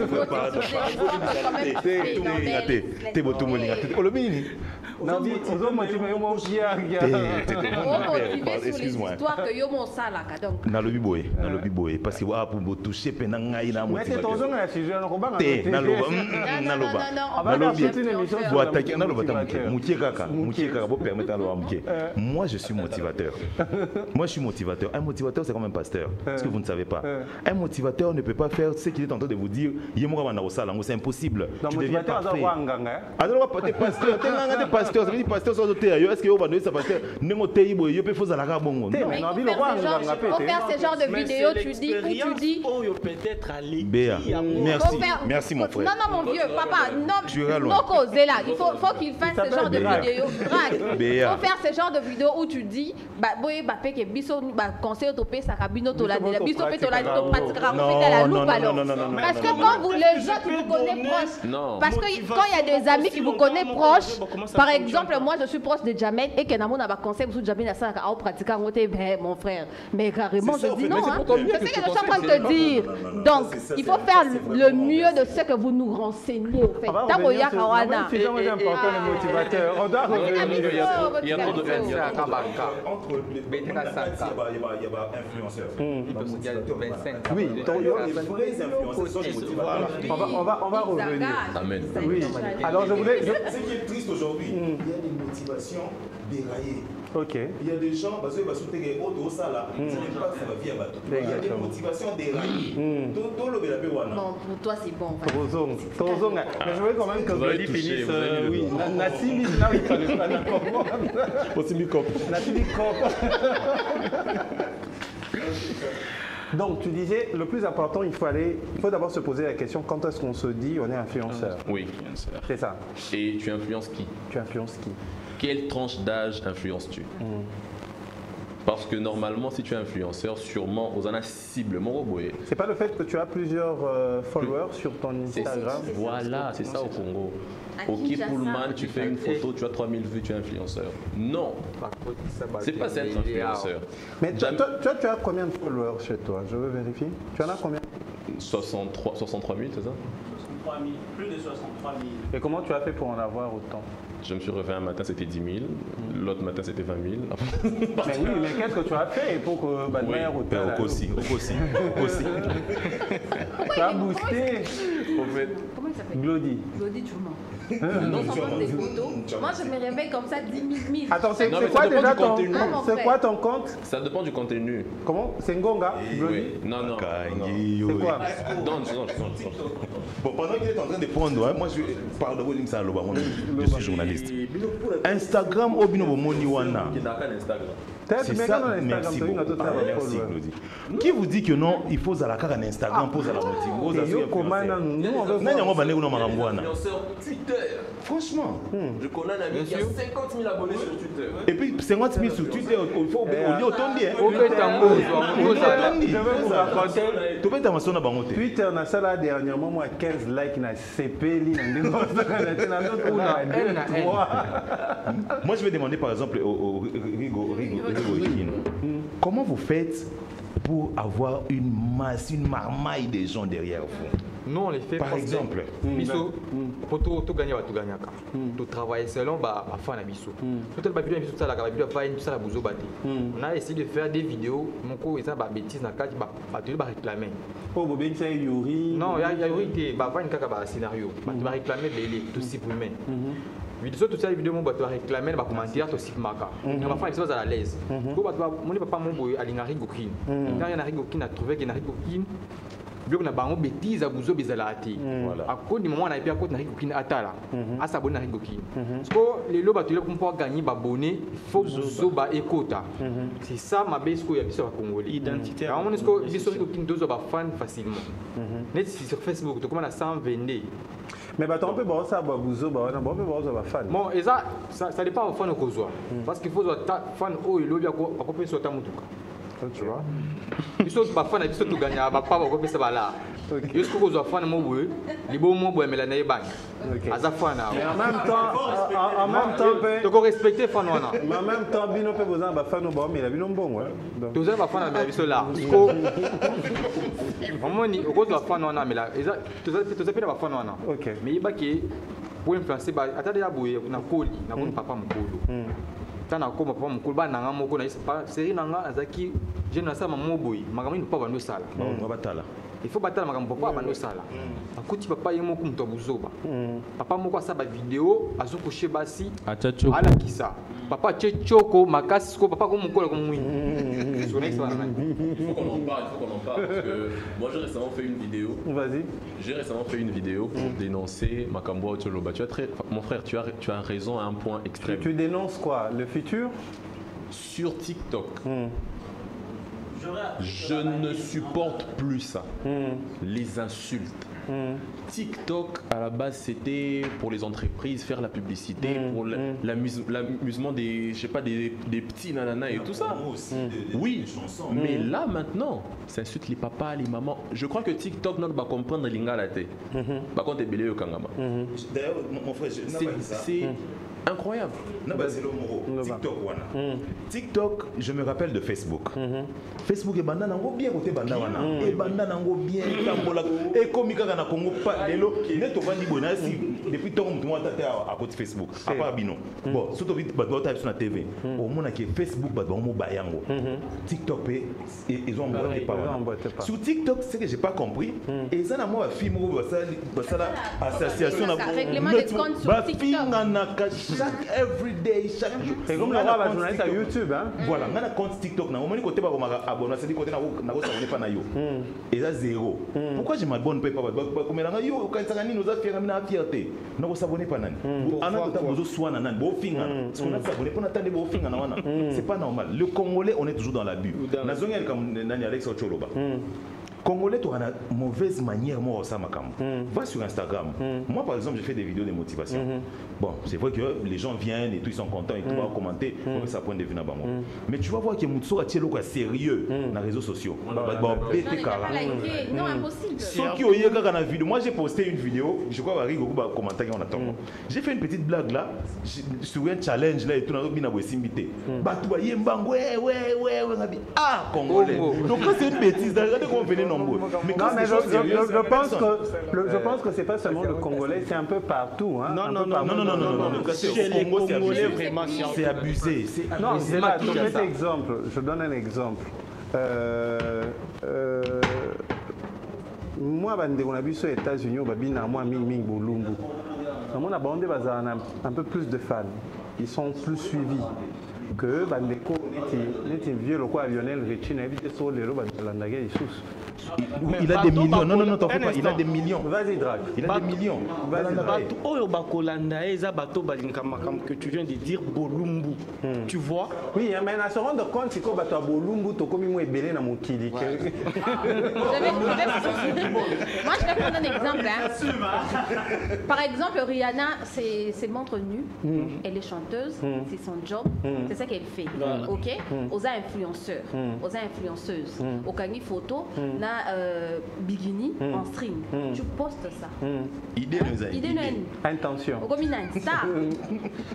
Non, aux hommes motivés, mon Pierre. Excuse-moi. Dans le biboé, parce que pour toucher penangaï na motivation. Moi je suis motivateur. Un motivateur c'est comme un pasteur. Ce que vous ne savez pas. Un motivateur ne peut pas faire ce qu'il est en train de vous dire. C'est impossible. Tu deviens parfait. Alors t'es pasteur, t'es pasteur, ça veut dire pasteur sans auteur. Est-ce que vous avez ça pasteur? Il faut faire ce genre de vidéos, tu dis. Béa, merci mon frère. Non, mon vieux, papa, non, causer là. Il faut qu'il fasse ce genre de vidéos. Il faut faire ce genre de vidéos où tu dis, conseil autopé, ça rabino tola, biso pe tola, pratiquera la loupe alors. Parce que quand vous, les gens qui vous connaissent proches, parce que quand il y a des amis qui vous connaissent proches, par exemple, moi je suis proche de Jamel et que Namon a conseil sur Jamel à ça, à pratiquer mon frère. Mais carrément, je dis non. C'est ce que je suis en train de te dire. Donc, il faut faire le mieux de ce que vous nous renseignez au fait. C'est important les motivateurs. On doit revenir. Il y a trop de haine. Il y a influenceurs. Oui, on va revenir. Amen. Oui. Alors je voulais. Ce qui est triste aujourd'hui, il y a des motivations déraillées. Ok. Il y a des gens, parce que ça n'est pas que ça va vivre à tout. Il y a des motivations déraillées. Bon, pour toi c'est bon. Mais je voulais quand même que Zoli finisse. Oui, Nassimi, là, il fallait pas Nassimi Kop. Donc tu disais, le plus important, il faut d'abord se poser la question, quand est-ce qu'on se dit on est influenceur? Oui, c'est ça. Et tu influences qui? Tu influences qui? Quelle tranche d'âge influences-tu? Parce que normalement, si tu es influenceur, sûrement, aux ana cible, mon robot. C'est pas le fait que tu as plusieurs followers sur ton Instagram? Voilà, c'est ça au Congo. Ok, Pullman, tu fais une photo, tu as 3000 vues, tu es influenceur. Non, c'est pas ça être influenceur. Mais toi, tu as combien de followers chez toi? Je veux vérifier. Tu en as combien? 63 000, c'est ça? 63 000, plus de 63 000. Et comment tu as fait pour en avoir autant? Je me suis réveillé un matin, c'était 10 000. L'autre matin, c'était 20 000. Mais oui, mais qu'est-ce que tu as fait pour que aussi. Tu as boosté. Comment il s'appelle? Glody. Glody, tu mens. Non, sans prendre des photos. Moi, je me réveille comme ça 10 000. Attends, c'est quoi déjà ton compte? C'est quoi ton compte? Ça dépend du contenu. Comment? C'est Ngonga? Oui. Non. C'est quoi? Non. Bon, pendant qu'il est en train de prendre, moi je parle de Wolimsa Loba, je suis journaliste. Instagram, Obino Moniwana. C'est ça, merci beaucoup. Merci, Claudie. Qui vous dit que non, il faut à la carte en Instagram pour la motive? Franchement, je connais un ami qui a 50 000 abonnés sur Twitter. Et puis 50 000 sur Twitter, il faut Twitter na sala dernièrement moi 15 likes na CP Moi je vais demander par exemple au Rigo, comment vous faites pour avoir une masse, une marmaille de gens derrière vous? Non, on les fait par exemple. Biso, pour tout gagner, tout gagner. Tout travailler selon, bah, faire la biso. Tout le vidéo, tout ça, la vidéo, tout ça, la bouzo bâti. On a essayé de faire des vidéos, mon co, et ça, bah, bêtise, na carte, bah, tu vas réclamer. Oh, vous bien ça, Yuri. Non, il y a Yuri qui va faire une caca, bah, scénario. Bah, tu vas réclamer les tout supprimer. Vidéo, tout ça, les vidéos, tu vas réclamer, bah, commentaire, tout supprimer. On va faire une chose à l'aise. Mon papa, mon boy, il y a un rigokin. Quand il y a un rigokin, a trouvé qu'il y a un rigokin. Bloc na bango bêtise à bouzo bezalati. À cause du moment on a été à côté na rigokin atala. À s'abonner na rigokin. Parce que les loba tu les pour gagner abonné, faut bouzo ba ekota. C'est ça ma base ko ya biso ba congolais. Identité. Alors on est que biso rigokin dozo ba fan facilement. Net sur Facebook tu comment na 122. Mais bah on peut voir ça ba bouzo ba on peut voir ça ba fan. Bon et ça dépend au fan ko zo. Parce qu'il faut fan o lobi a ko pe so ta mutuka. Tu vois, ils sont pas fans, ils sont tout gagnants, pas beaucoup de ça là. Ils sont tous fans de moi, les beaux mots, mais la naïe bang. Azafana. Mais en même temps, tu dois respecter fans. Mais en même temps, bino peut besoin de fans au bon, mais la bino bon, ouais. Tous les fans de la là. Vraiment, ni au cause de fans on a, mais là, tous les fans on a. Ok. Mais il y a qui pour influencer, attendez à bouiller, na coli, na bon papa mukolo. Tant à comme papa mukolo, ba nanga moko na isa série nanga azaki, je na sa maman boy, magamini papa bando sala. On va battre là. Il faut battre magambo papa bando sala. Akuti papa yemo kumto buzoba. Papa moko sa ba vidéo azukushe basi. Achacho. Ala kisa. Papa chechoko makasi ko papa ko mukolo ko mwini. Il faut qu'on en parle, parce que moi j'ai récemment fait une vidéo. Vas-y. J'ai récemment fait une vidéo pour dénoncer Makambo Otoloba. Mon frère, tu as raison à un point extrême. Tu dénonces quoi? Le futur? Sur TikTok. Je ne supporte plus ça. Les insultes. TikTok, à la base, c'était pour les entreprises, faire la publicité, pour l'amusement des, je sais pas, des petits nananas et tout ça. Oui, mais là, maintenant, ça insulte les papas, les mamans. Je crois que TikTok ne va comprendre l'ingalaté. Par contre, belé au Kangama. D'ailleurs, mon frère, c'est incroyable. Non, c'est le mot. TikTok, voilà. TikTok, je me rappelle de Facebook. Facebook est banana nango bien côté banana. Et banana nango bien tambola. Et comme il y a na Congo pas lelo, neto vandi bona si depuis tant que moi tata à côté Facebook. À part bino. Bon, surtout vite bato ta sur la TV. Au moins que Facebook bato mo bayango. TikTok ils ont emboîté pas. Sur TikTok, c'est que j'ai pas compris. Et ça na moi film ça la association na règlement des comptes sur TikTok. Chaque everyday, chaque jour. C'est comme le roi journaliste à YouTube, hein. Voilà, on a un compte TikTok. On a côté abonné, c'est côté na pas na yo. Et ça zéro. Pourquoi je m'abonne pas comme là yo quand ça nous a fait na fierté. Na s'abonner pas nani. Ana to besoin soin na nani. Bo finga. Parce qu'on a s'abonner pour attendre bo finga na wana. C'est pas normal. Le Congolais, on est toujours dans l'abus. Na zonga comme nani Alex Ocholoba. Congolais, tu as une mauvaise manière, moi, ça m'a va sur Instagram. Moi, par exemple, je fais des vidéos de motivation. Bon, c'est vrai que les gens viennent et tout, ils sont contents et tout, vont commenter, on ça point de vue. Mais tu vas voir qu'il y a Moutso à sérieux dans les réseaux sociaux. Non, impossible. Ceux qui ont eu une vidéo, moi j'ai posté une vidéo, je crois que Rigo va commenter on attend. J'ai fait une petite blague là, sur un challenge là et tout, on a bien simité. Batou Yembango, ouais, ah, Congolais. Donc quand c'est une bêtise, regardez comment venez nombreux. Mais quand c'est je pense que c'est pas seulement le Congolais, c'est un peu partout. Hein, non. Chez les Congolais, vraiment, c'est abusé. Non, c'est là, je donne un exemple. Moi, on a vu aux États-Unis, on a moi Ming Bolumbu. On a un peu plus de fans. Ils sont plus suivis que Bandeko, les vieux locaux à Lionel Richie, sur les robots de l'Andagé, il a des millions. Non, t'en fais pas. Il a des millions. Vas-y, Drag. Il a des millions. Que tu viens de dire Bolumbu. Tu vois? Oui, mais à se rendre compte, c'est que Bolumbu, tu comme moi belé dans mon kili. Moi, je vais prendre un exemple. Par exemple, Rihanna, c'est montre nu. Elle est chanteuse. C'est son job. C'est ça qu'elle fait. Ok? Aux influenceurs, aux influenceuses. Au Kani photo, na bikini en string. Tu postes ça. Idée intention. Ça.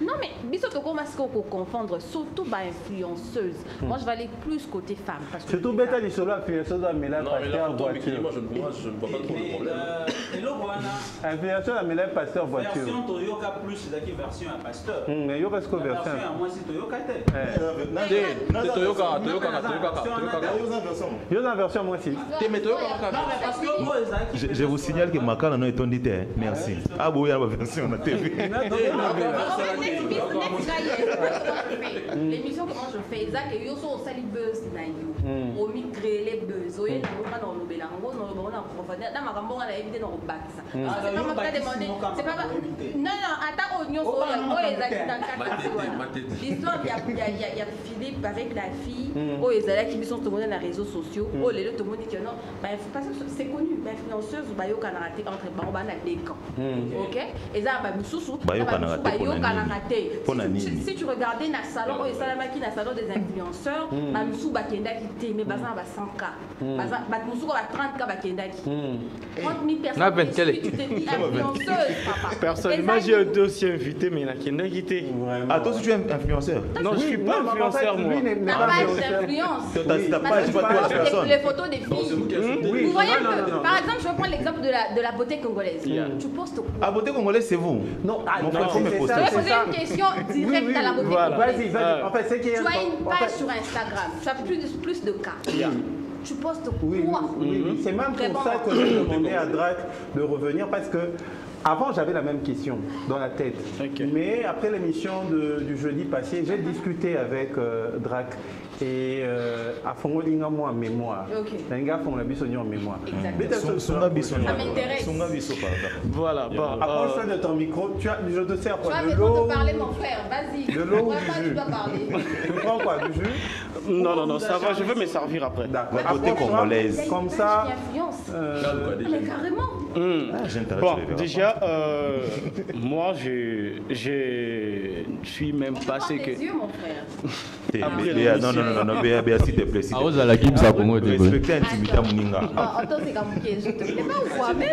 Non mais biso to comment est-ce qu'on peut confondre surtout bah influenceuse. Moi je vais aller plus côté femme parce que surtout bêta les solo influenceuse mais là pasteur voiture. Moi je ne vois pas trop le problème. Influenceur mais là pasteur voiture. Version Toyota plus la version à pasteur. Mais yo parce que version. Moi c'est Toyota Toyota. Yo la version moi aussi. Je vous signale que Makala non est ton dit merci. Ah bon, il y a la version na TV. L'émission que moi je fais ça que yo so sali buzz na yo. O mi créer les buzz. O yena ko kana no belango no na profondeur. Na makambo na éviter no bakisa. C'est pas moi qui demandé. C'est pas non attends on yo so o ezaki dans quatre. L'histoire il y a Philippe avec la fille. O ezala qui sont tout le monde dans les réseaux sociaux. O les tout le monde dit que non. Parce que c'est connu. Influenceuse ba yo kana raté entre ba na des camps. OK? Et ça ba mususu ba yo kana raté. Si tu regardais na salon o ezala qui na salon des influenceurs, ba musu ba kenda ki te mais ba 100K. Ba musu ba 30K ba kenda ki. 30 000 personnes. Tu te dis influenceuse papa. Personnellement, j'ai aussi invité mais na kenda ki te. Ah toi tu es influenceur? Non, je suis pas influenceur moi. T'as pas d'influence. T'as pas la personne. Les photos des filles. Vous voyez par exemple, je vais prendre l'exemple de la beauté congolaise. Tu postes quoi? La beauté congolaise c'est vous? Non, je vais poser une question directe à la beauté congolaise. Vas-y. En fait, c'est tu as une page sur Instagram. Tu as plus de cas. Tu postes quoi? Oui. C'est même pour ça que j'ai demandé à Drac de revenir parce que avant, j'avais la même question dans la tête. Mais après l'émission du jeudi passé, j'ai discuté avec Drac. Et à fond, il y a moi en mémoire. Il y a fond la bisonnière en mémoire. Ça m'intéresse. Voilà. Approche-toi de ton micro. Je te sers quoi? De l'eau. Tu parler, mon frère. Vas-y. De l'eau ou du jus? Tu dois parler. Tu prends quoi? Du jus? Non, ça va. Je vais me servir après. D'accord. La beauté congolaise. Comme ça. Mais carrément. Bon, déjà, moi, je suis même passé que. Mon frère. Non, Béa, s'il te plaît. Respectez l'intimité à Mouninga. Attends, c'est comme qui je te plais pas ou quoi? Mais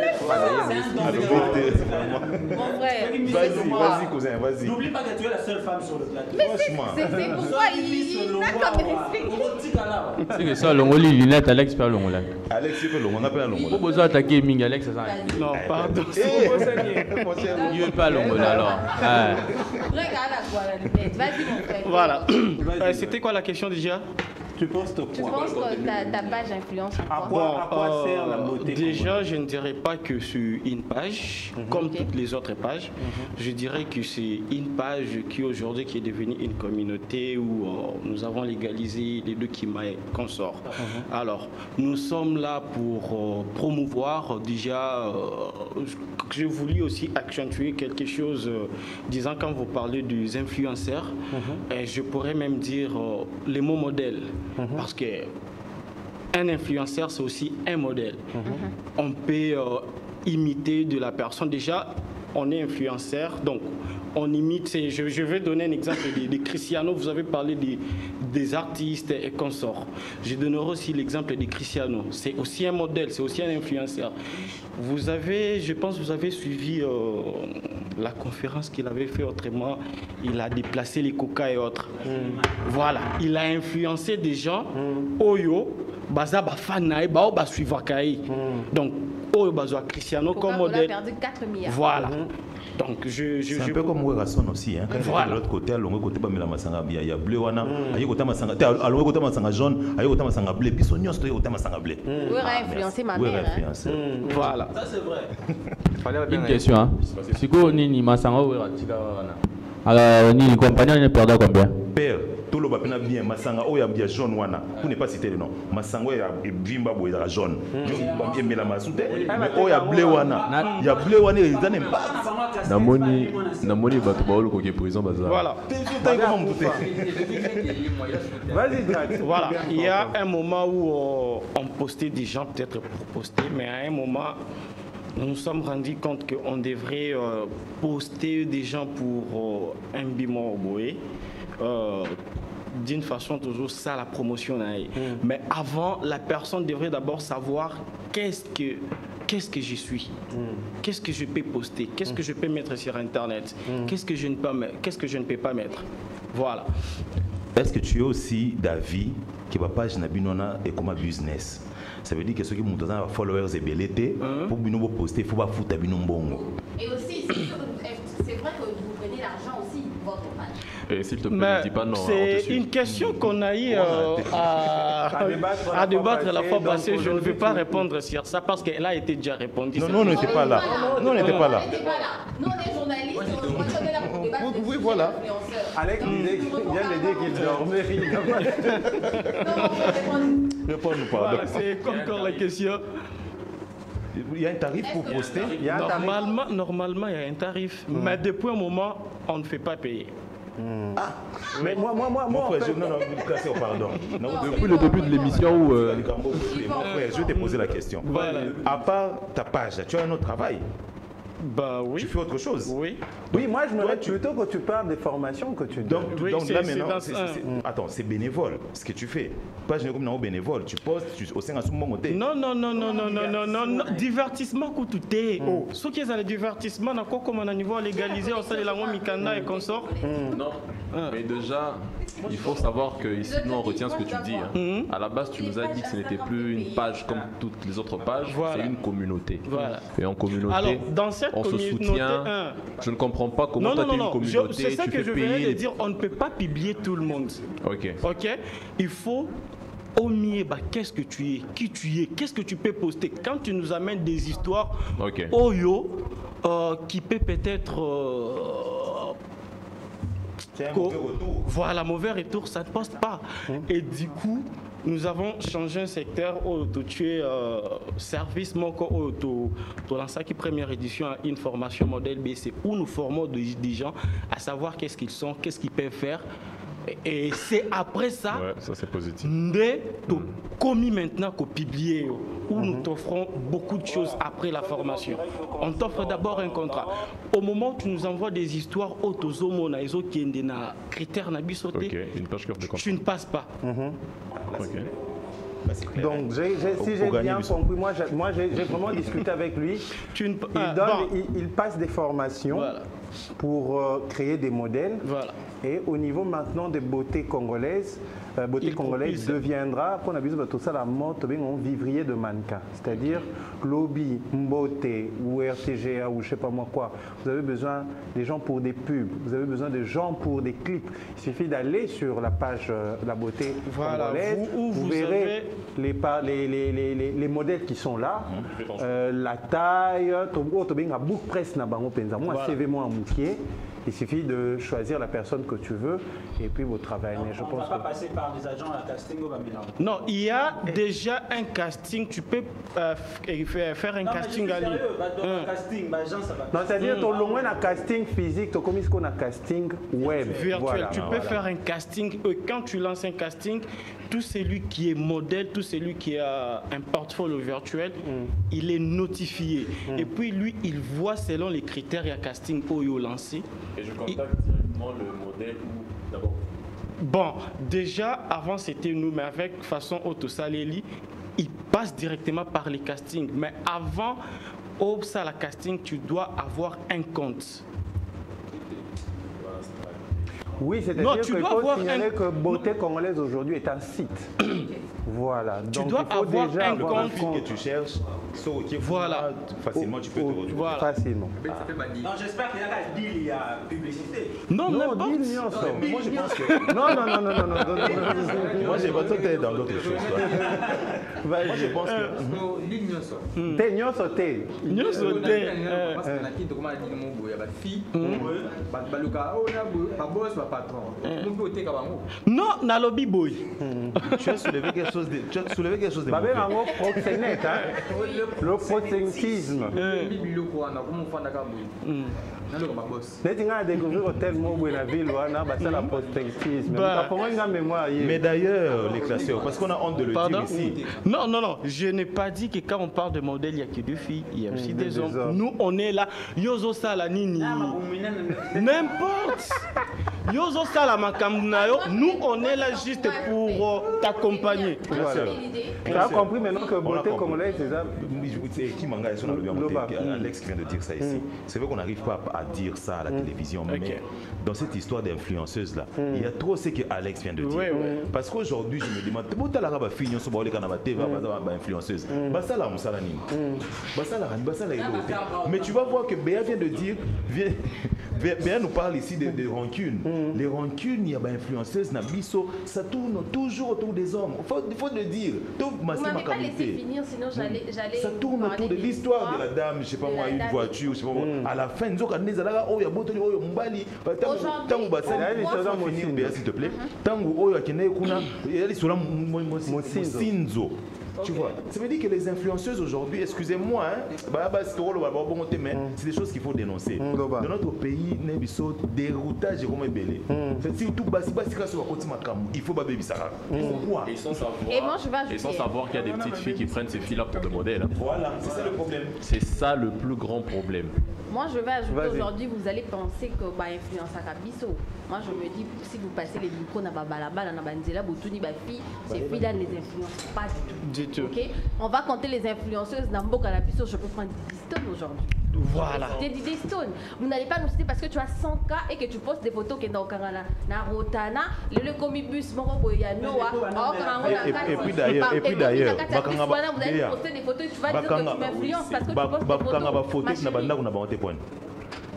mon frère. Vas-y, cousin, vas-y. N'oublie pas que tu es la seule femme sur le plateau. Mais c'est pourquoi il n'a qu'à me respecter. C'est que ça, l'ongoli, lunette, Alex perd l'ongolais. Alex, il fait l'ongolais, on appelle l'ongolais. Vous besoin d'attaquer Ming, Alex, c'est ça? Non, pardon. Il veut pas l'ongolais alors. Regarde à quoi la lunette. Vas-y, mon frère. Voilà. C'était quoi la question déjà? Tu postes quoi? Tu penses que ta page influence à quoi sert la beauté? Déjà, je ne dirais pas que c'est une page, comme toutes les autres pages. Je dirais que c'est une page qui aujourd'hui qui est devenue une communauté où nous avons légalisé les deux consorts. Alors, nous sommes là pour promouvoir déjà. J'ai voulu aussi accentuer quelque chose, disant quand vous parlez des influenceurs, et je pourrais même dire les mots modèles. Parce que un influenceur, c'est aussi un modèle. On peut imiter de la personne. Déjà, on est influenceur, donc on imite. Je vais donner un exemple de Cristiano. Vous avez parlé des artistes et consorts. Je donnerai aussi l'exemple de Cristiano. C'est aussi un modèle, c'est aussi un influenceur. Je pense que vous avez suivi la conférence qu'il avait fait autrement. Il a déplacé les coca et autres. Voilà, il a influencé des gens. Oyo, baza ba fanaï, ba suivre Kai. Donc, Oyo baza Cristiano comme modèle. Il a perdu 4 milliards. Voilà. Donc, c'est un peu comme Ouerasson aussi. Hein. Quand voilà. De l'autre côté, à l'autre côté, il y a bleu, à l'autre côté, masanga jaune, à l'autre côté, masanga bleu. Puis son il y a masanga bleu. Où a influencé ma mère. Voilà. Ça, c'est vrai. Une question. Hein. Si vous ni masanga ou alors, ni compagnie, on est perdu combien? Père. Tout le monde bien masanga oya bien jaune wana pour ne pas citer le nom masanga ya vimba boya jaune je me la masute mais oya bleu wana ya bleu wana ils donnent pas namoni bato baolo ko ke prison bazar voilà vas-y Drac. Voilà, il y a un moment où on postait des gens peut-être pour poster, mais à un moment nous nous sommes rendus compte qu'on devrait poster des gens pour un bimon au boé. d'une façon toujours ça la promotion. Mais avant, la personne devrait d'abord savoir qu'est-ce que je suis, qu'est-ce que je peux poster, qu'est-ce que je peux mettre sur Internet, qu'est-ce que je ne peux pas mettre. Voilà. Est-ce que tu es aussi d'avis que la page Nabinona est comme un business? Ça veut dire que ceux qui montent dans les followers et belleté, pour nous poster, il faut pas foutre à bongo. Et aussi, c'est vrai que vous prenez l'argent aussi, votre page. Et s'il te plaît, ne dis pas non. C'est une question qu'on a eu à débattre la fois passée. Je ne veux pas répondre sur ça parce qu'elle a été déjà répondue. Non, on n'était pas là. Non, on n'était pas là. Nous, on est journalistes, on est là pour débattre. Oui, voilà. Alex vient de dire qu'il dormait. Réponds-nous, pardon. C'est encore la question. Il y a un tarif pour poster? Normalement, il y a un tarif. Mais depuis un moment, on ne fait pas payer. Ah, mais moi, mon frère, pardon. Depuis le début de l'émission où... Mon frère, je vais te poser la question. Voilà. À part ta page, tu as un autre travail? Bah oui. Tu fais autre chose? Oui. Oui, moi je me lève plutôt que tu parles des formations que tu donnes. Donc là maintenant, attends, c'est bénévole ce que tu fais. Pas comme non bénévole, tu postes au sein de ce moment. Non, divertissement coûte tout. Ce qui est dans le divertissement, comme on a niveau légalisé, on sait les langues Mikanda et consorts. Non, mais déjà, il faut savoir que ici, nous on retient ce que tu dis. Hein. À la base, tu nous as dit que ce n'était plus une page comme toutes les autres pages, c'est une communauté. Voilà. Et en communauté, alors, dans cette on se soutient. Je ne comprends pas comment tu as une communauté. C'est ça que je venais de dire. On ne peut pas publier tout le monde. Ok. Il faut au mieux, qu'est-ce que tu es, qui tu es, qu'est-ce que tu peux poster. Quand tu nous amènes des histoires, qui peut peut-être voilà, mauvais retour, ça ne poste pas. Et du coup, nous avons changé un secteur où tu es service moko au lancer qui première édition à une formation modèle BC où nous formons des gens à savoir qu'est-ce qu'ils sont, qu'est-ce qu'ils peuvent faire. Et c'est après ça, ça c'est positif. Commis maintenant qu'au publier où nous t'offrons beaucoup de choses après la formation. On t'offre d'abord un contrat. Au moment où tu nous envoies des histoires autozomona iso qui est na critères na bisoté, tu ne passes pas. Donc, si j'ai bien compris, moi j'ai vraiment discuté avec lui. Il passe des formations pour créer des modèles. Et au niveau maintenant des beautés congolaises, deviendra, qu'on a besoin de tout ça, la mode, un vivrier de mannequin. C'est-à-dire, lobby, beauté ou RTGA ou je ne sais pas moi quoi. Vous avez besoin des gens pour des pubs, vous avez besoin des gens pour des clips. Il suffit d'aller sur la page La Beauté congolaise, vous verrez les modèles qui sont là, la taille, book press na bango penza, moi CV moi moukier. Il suffit de choisir la personne que tu veux et puis vous travaillez. Je pense on ne va pas passer par des agents à casting au Bamina. Non, il y a déjà un casting. Tu peux faire un casting à ligne. Non, c'est-à-dire que tu as un casting physique, tu as commis ce qu'on a casting web. Virtuel. Voilà. Tu peux faire un casting. Quand tu lances un casting, tout celui qui est modèle, tout celui qui a un portfolio virtuel, il est notifié. Et puis lui, il voit selon les critères et casting où il est lancé. Et je contacte directement le modèle ou d'abord. Bon, déjà, avant c'était nous, mais avec façon Autosaléli, il passe directement par les castings. Mais avant, au ça la casting, tu dois avoir un compte. Oui, c'est-à-dire qu'il faut signaler que Beauté Congolaise aujourd'hui est un site. Voilà. Tu dois avoir déjà un compte que tu cherches. Voilà. Facilement, tu peux te retrouver. Voilà. Facilement. Non, j'espère qu'il y a un deal, il y a publicité. Non, deal, moi je pense que... Non. Moi j'ai l'impression que tu es dans d'autres choses. Moi je pense que... T'es nyonso te. Non, nalobi boy. Tu as soulevé quelque chose de mauvais. Proxénète, hein? Le proxénétisme. Mais d'ailleurs, les classeurs, parce qu'on a honte de le dire ici. Non, je n'ai pas dit que quand on parle de modèle, il n'y a que deux filles, il y a aussi des hommes. Nous, on est là. Yozo Salanini. N'importe. Yozo Salamakamunayo, nous on est là juste pour t'accompagner. Tu as compris maintenant que beauté congolaise, c'est ça. Alex vient de dire ça ici. C'est vrai qu'on n'arrive pas à dire ça à la télévision, mais dans cette histoire d'influenceuse là, il y a trop ce que Alex vient de dire. Parce qu'aujourd'hui, je me demande, mais tu vas voir que Béa vient de dire, Béa nous parle ici de rancunes. Les rancunes, il y a des influenceuses, ça tourne toujours autour des hommes. Il faut le dire. Vous ne m'avez pas laissé finir, sinon j'allais. Ça tourne autour de l'histoire de la dame, je ne sais pas moi, une voiture, je sais pas moi. À la fin, nous avons dit, oh, il y a beaucoup de Mbali. S'il te plaît. Tango, Mosinzo. Tu vois, ça veut dire que les influenceuses aujourd'hui, excusez-moi, c'est des choses qu'il faut dénoncer. Dans notre pays, déroutage est comme belé. Surtout, il faut baber ça. Pourquoi? Et sans savoir qu'il y a des petites filles qui prennent ces filles-là pour des modèles. Voilà, c'est ça le problème. C'est ça le plus grand problème. Moi, je vais ajouter aujourd'hui, vous allez penser que influence à Kabiso. Moi, je me dis, si vous passez les micros, dans Balabala, dans Banzela, Boutuni, ces filles-là ne les influencent pas du tout. Okay? On va compter les influenceuses dans Bokalabiso. Je peux prendre Diddy Stone aujourd'hui. Voilà. Diddy Stone. Vous n'allez pas nous citer parce que tu as 100K et que tu postes des photos qui sont dans Karana, Narotana, le comibus, Moro Yanoa, et puis d'ailleurs, vous allez poster des photos et tu vas dire que tu m'influences parce que tu postes des photos.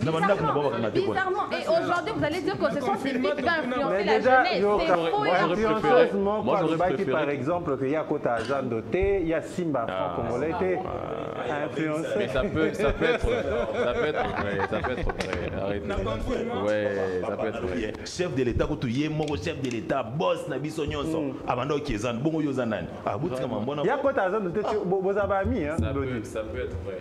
Bizarrement, et aujourd'hui vous allez dire que ce sont ces filles qui vont influencer la jeunesse. Moi j'aurais préféré. Par exemple, qu'il y a Kota Jean Doté, il y a Simba Franck-Congolais influencé. Mais ça peut être vrai. Arrêtez. Ouais, ça peut être vrai. Chef de l'État, chef de l'État, boss Nabiso Nyonso, Abando Kiezan, Bongo Yozanan. Il y a Kota Jean Doté, vous avez ami. Ça peut être vrai.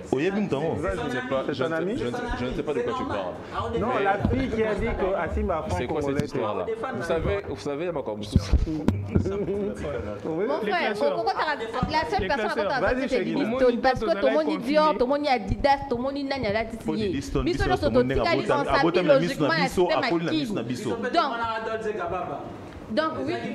C'est ton ami? Je ne sais pas de quoi tu parles. Non, la fille qui a dit que Asimba Franck-Congolais. C'est quoi cette histoire-là? Vous savez, ma corbeuse. Mon frère, la seule personne à raconter c'est Diddy Stone parce que tout le monde est Dior, tout le monde est Adidas, tout le monde est Nanya la tisier. Biso no soto tika licencié logiquement la système acquis. Donc oui, c'est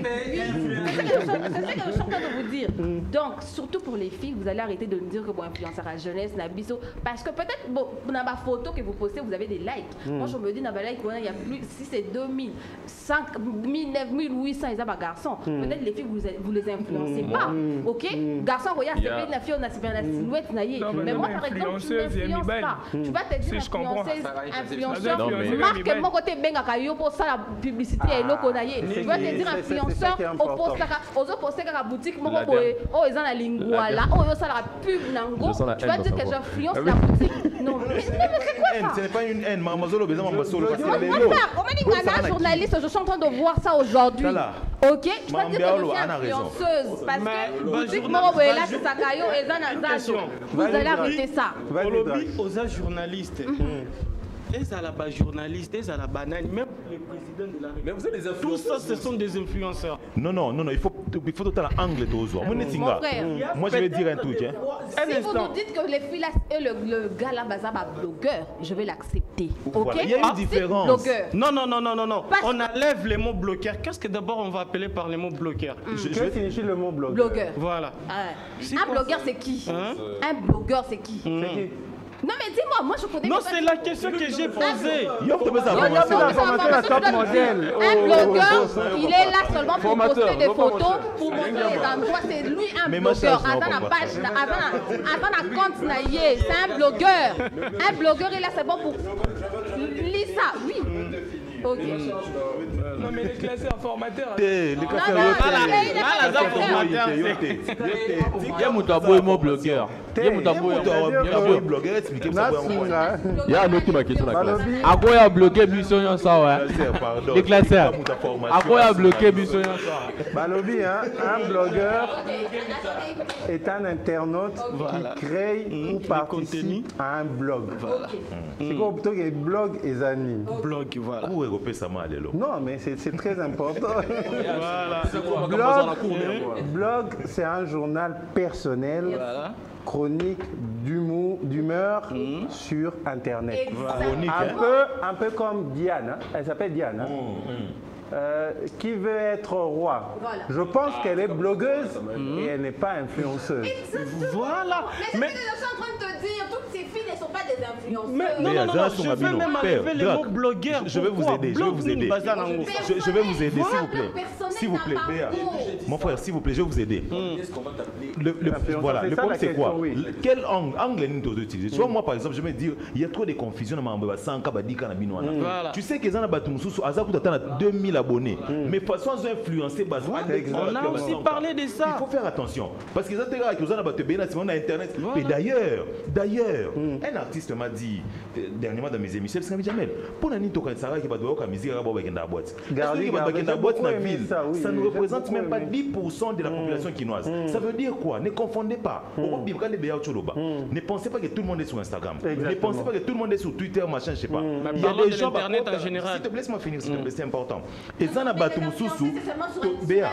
ce que je suis en train de vous dire. Donc, surtout pour les filles, vous allez arrêter de nous dire que bon, influencer la jeunesse, Nabiso, parce que peut-être, bon, dans ma photo que vous postez, vous avez des likes. Moi, je me dis, dans ma like, il y a plus, si c'est 2000, 5000, 9800, ils ont un garçon. Peut-être les filles, vous les influencez pas. Ok? Garçon, regarde, c'est bien la fille, on a la silhouette, mais moi, par exemple, tu m'influences pas. Tu vas te dire, influenceur, marque mon côté, benga kayo pour ça, la publicité, et l'eau qu'on a. C'est-à-dire influenceur aux postés à la boutique ils ont la lingua là ils ont la pub nango tu vas dire que j'influence la boutique non mais c'est quoi ça ce n'est pas une haine maman Zolo besoin de solo parce que un journaliste je suis en train de voir ça aujourd'hui ok tu vas dire que je suis influenceuse parce que boutique moro là c'est sakayo et vous allez arrêter ça aux journalistes ils à la base journalistes, ils à la banane, même les présidents de la République. Mais vous êtes des influenceurs. Tout ça, ce sont des influenceurs. Non, il faut total angle d'ozo. Moi, je vais dire un truc. Si vous nous dites que les filles là, et le gars là, bah, blogueur, je vais l'accepter. Ok? Il y a une différence. Non. On enlève les mots bloqueurs. Qu'est-ce que d'abord on va appeler par les mots bloqueurs? Que signifie le mot blogueur? Voilà. Un blogueur, c'est qui? Un blogueur, c'est qui? Non mais dis-moi, moi je connais. Non, c'est la question que j'ai posée. Un blogueur, il est là seulement pour poster des photos, pour montrer les endroits. C'est lui un blogueur. Avant la page, avant la compte naïe, c'est un blogueur. Un blogueur, il est là seulement pour lire ça. Oui. Ok. Non mais les classeurs formateurs. Les classeurs formateurs. Il y a mon blogueur. Il y a mon blogueur. Il y a un autre qui m'a question la classe. À quoi il a bloqué Mission ça ouais. Les classeurs. À quoi il a bloqué Mission ça. Balobi, un blogueur est un internaute qui crée ou participe à un blog. C'est quoi plutôt que blog et amis. Blog, voilà. Non, mais c'est très important. Blog, c'est un journal personnel, chronique d'humeur sur Internet. Un peu comme Diane, hein. Elle s'appelle Diane. Hein. Qui veut être roi. Voilà. Je pense qu'elle est blogueuse et elle n'est pas influenceuse. Exactement. Voilà. Mais je suis en train de te dire, toutes ces filles ne sont pas des influenceuses. Mais non, je vais même enlever les mots blogueurs. Je vais vous aider. Je vais vous aider, s'il vous plaît. S'il vous plaît, Béa. Mon frère, s'il vous plaît, je vais vous aider. Voilà, le problème c'est quoi? Quel angle nous utiliser? Tu vois, moi par exemple, je me dis, il y a trop de confusion dans ma Tu sais que les gens ont 2000 abonnés. Mais façon influencer, on a aussi parlé de ça. Il faut faire attention. Parce que les gens on a Internet. Et d'ailleurs, un artiste m'a dit dernièrement dans mes émissions, c'est Jamel, pour la nuit, ça ne représente même pas 10% de la population quinoise. Ça veut dire quoi? Ne confondez pas. Ne pensez pas que tout le monde est sur Instagram. Ne pensez pas que tout le monde est sur Twitter, machin, je sais pas. Il y a des gens Internet en général. S'il te plaît, laisse-moi finir, c'est important. Et ça n'a pas tout mususu. Béa,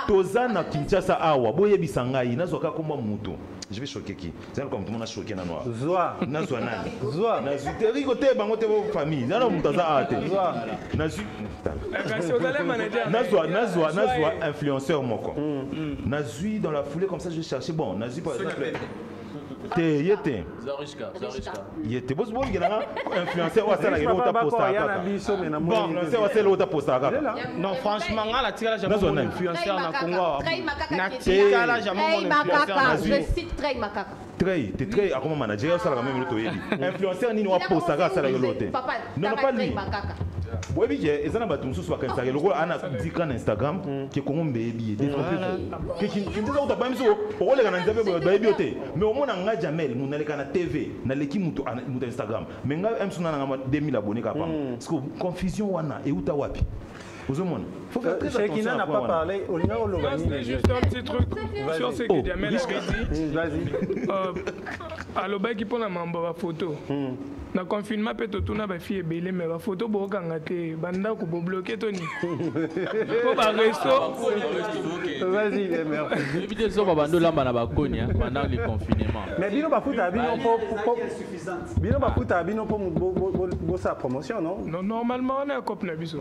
Tozana Kinshasa Awa, Boye Bisangai, Nazoka Komba Mutu. Je vais choquer qui? C'est comme tout le monde a choqué Nanoa. Zoa. Nazwa Nani. Zoa. Nazu. T'es rigoté, bangote vos familles. Nano Mutaza Ate. Zoa. Nazu. Nazwa, influenceur Moko. Nazu, dans la foulée, comme ça, je cherchais. Bon, Nazu, par exemple. Yete. Zarishka. Yete. Boss boy, il y a un influenceur ou ça la gros ta posta. Bon, influenceur ou ça l'autre posta. Non, franchement, là, tu as jamais mon influenceur na Congo. Na tika là, jamais mon influenceur. Je cite Trey Makaka. Trey, t'es Trey à comment manager ça la même le influenceur ni noa posta ça la l'autre. Non, pas lui. Oui, oui, et ça n'a pas tout ce soit comme ça. Le rôle Anna dit qu'un Instagram qui est comme un baby, qui ne dit pas même so. Pour les gens qui ont baby mais au moins on a jamais, on a les canaux TV, on a l'équipe muto Instagram. Mais on a même si on a 2000 abonnés capable. Parce que confusion wana et où ta wapi. Aux hommes, faut faire très attention. Chekina n'a pas parlé. C'est juste un petit truc sur ce que Jamel a dit. Vas-y. Alors, qui prend la mambo photo. Na confinement peut tout na ba fille belé mais ba photo bo kanga te banda ko bo bloquer Tony. Ko ba resto. Vas-y les mères. Évitez ça ba bando lamba na ba konya pendant le confinement. Mais bino ba futa bino bino ba futa bino pour sa promotion non? Non normalement on est à cop na biso.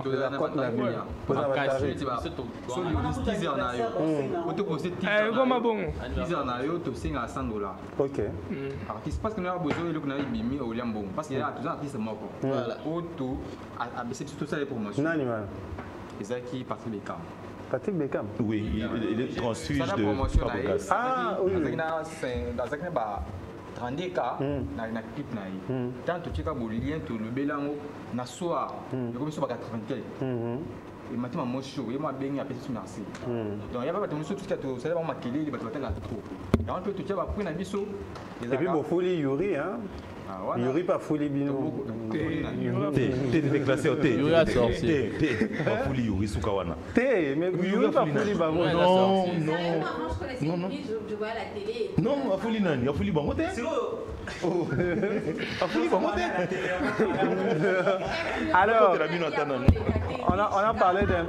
Comment bon? OK. Artiste parce que nous avons besoin de nous bimi au liambo parce qu'il y a toujours artiste moko. Voilà. Auto a baissé tout ça les promotions. Nani man? Ezaki Patrick Beckham. Patrick Beckham. Oui, il est transfuge de Papokas. Ah oui. Dans un ba 32 cas na clip na yi. Tant tu cheka bolilien to le belango na soir. Le comme ça ba 80. Et maintenant moi chaud et moi bien appelé sur merci. Donc il y a pas de monsieur tout ça tout ça va maquiller les bateaux là trop. Et on peut tout ça va prendre biso. Et puis bon folie Yuri hein. Yuri pas folie bino. T'es déclassé au thé. Yuri a sorti. T'es pas folie Yuri Sukawana. T'es mais Yuri pas folie bango. Non. Je vois la télé. Non, a folie nani, a folie bango t'es. A folie bango t'es. Alors on a parlé d'un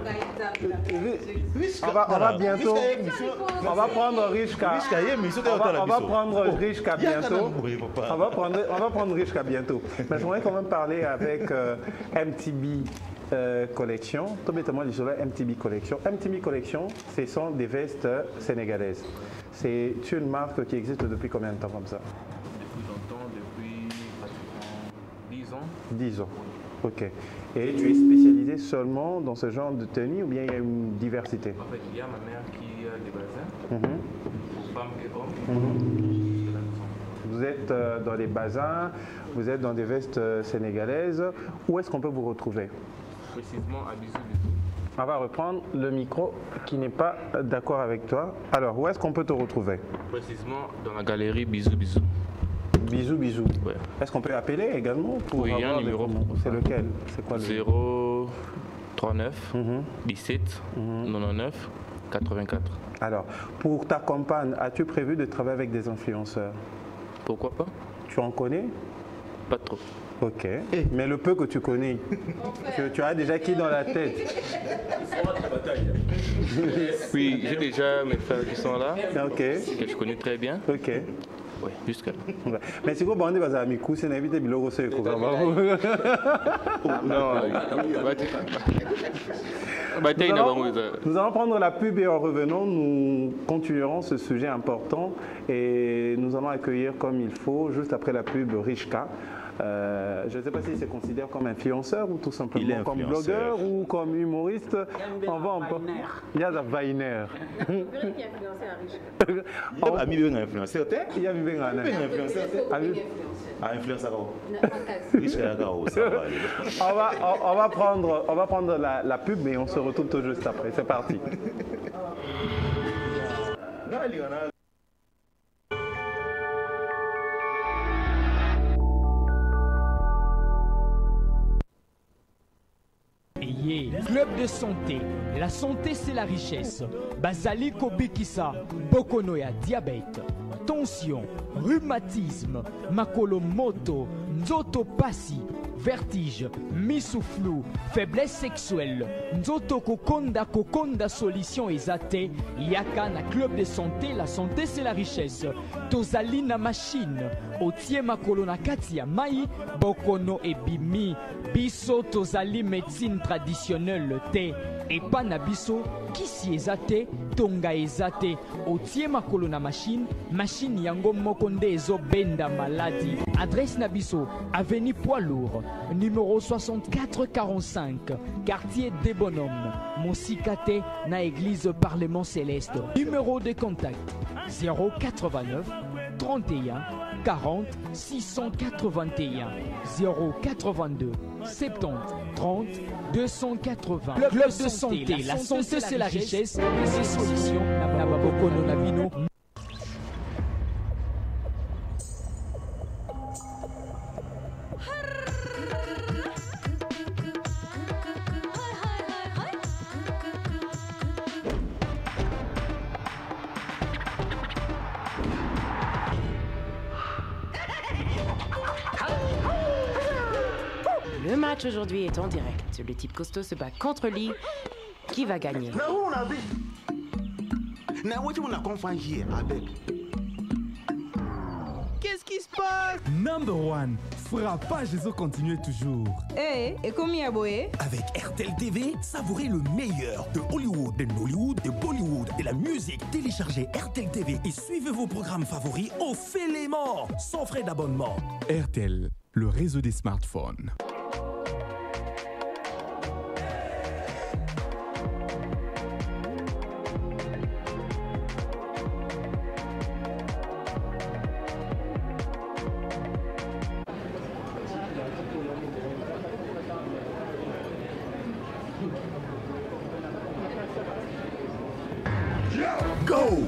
on va bientôt on va prendre Richka. On va prendre Richka bientôt. On va prendre Richka bientôt. Mais j'aimerais quand même parler avec MTB Collection. Tout bêtement, MTB Collection. MTB Collection, ce sont des vestes sénégalaises. C'est une marque qui existe depuis combien de temps comme ça? Depuis longtemps, depuis pratiquement 10 ans. 10 ans. Ok. Et tu es spécialisé seulement dans ce genre de tenue ou bien il y a une diversité? En fait, il y a ma mère qui a des bazins pour femmes et hommes. Vous êtes dans les bazins, vous êtes dans des vestes sénégalaises. Où est-ce qu'on peut vous retrouver? Précisément à Bisou Bisou. On va reprendre le micro qui n'est pas d'accord avec toi. Alors, où est-ce qu'on peut te retrouver? Précisément dans la galerie Bisou Bisou. Bisou Bisou. Ouais. Est-ce qu'on peut appeler également pour oui, il y a un numéro. C'est lequel? C'est quoi le 039 17 99 84. Alors, pour ta campagne, as-tu prévu de travailler avec des influenceurs? Pourquoi pas? Tu en connais? Pas trop. Ok. Mais le peu que tu connais, tu as déjà qui dans la tête? Oui, j'ai déjà mes frères qui sont là, que je connais très bien. Ok. Oui, jusqu'à là. Mais si vous bandez vos amis, c'est n'invite Biloro ce Non, nous allons prendre la pub et en revenant, nous continuerons ce sujet important et nous allons accueillir comme il faut, juste après la pub, Richka. Je ne sais pas s'il se considère comme influenceur ou tout simplement comme blogueur ou comme humoriste. On va encore. Il y a des Weiner. Il y a influenceur. Il y a on va prendre la pub mais on se retrouve tout juste après. C'est parti. Club de santé. La santé, c'est la richesse. Basali Kobikisa, Bokonoya, diabète, tension, rhumatisme, makolomoto, nzoto pasi, vertige, missouflou, faiblesse sexuelle, nzoto kokonda solution ezate, yaka na club de santé, la santé c'est la richesse. Tozali na machine, otie makolo na kati ya mai, bokono ebimi, biso tozali médecine traditionnelle te, epa na biso, kisi ezate, tonga ezate, otie makolo na machine yango moko nde ezo benda maladie. Adresse na biso, avenue Poids Lourd, numéro 6445, quartier des Bonhommes, Monsikate, na église Parlement Céleste. Numéro de contact 089 31 40 681 082 70 30 280. Club de santé, la santé c'est la richesse, et ses solutions, Nababoko Nonabino. Le match aujourd'hui est en direct. Le type costaud se bat contre Lee. Qui va gagner? Qu'est-ce qui se passe? Number one, frappage et continuer toujours. Et combien boé? Avec RTL TV, savourez le meilleur de Hollywood, de Nollywood, de Bollywood, de la musique. Téléchargez RTL TV et suivez vos programmes favoris au Félément, sans frais d'abonnement. RTL, le réseau des smartphones. Go!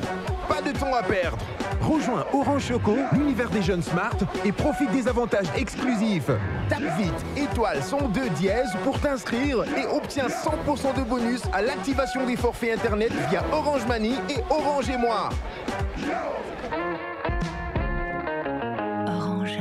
Pas de temps à perdre. Rejoins Orange Choco, l'univers des jeunes smart et profite des avantages exclusifs. Tape vite étoile 102 dièse pour t'inscrire et obtiens 100% de bonus à l'activation des forfaits internet via Orange Money et Orange et moi. Orange.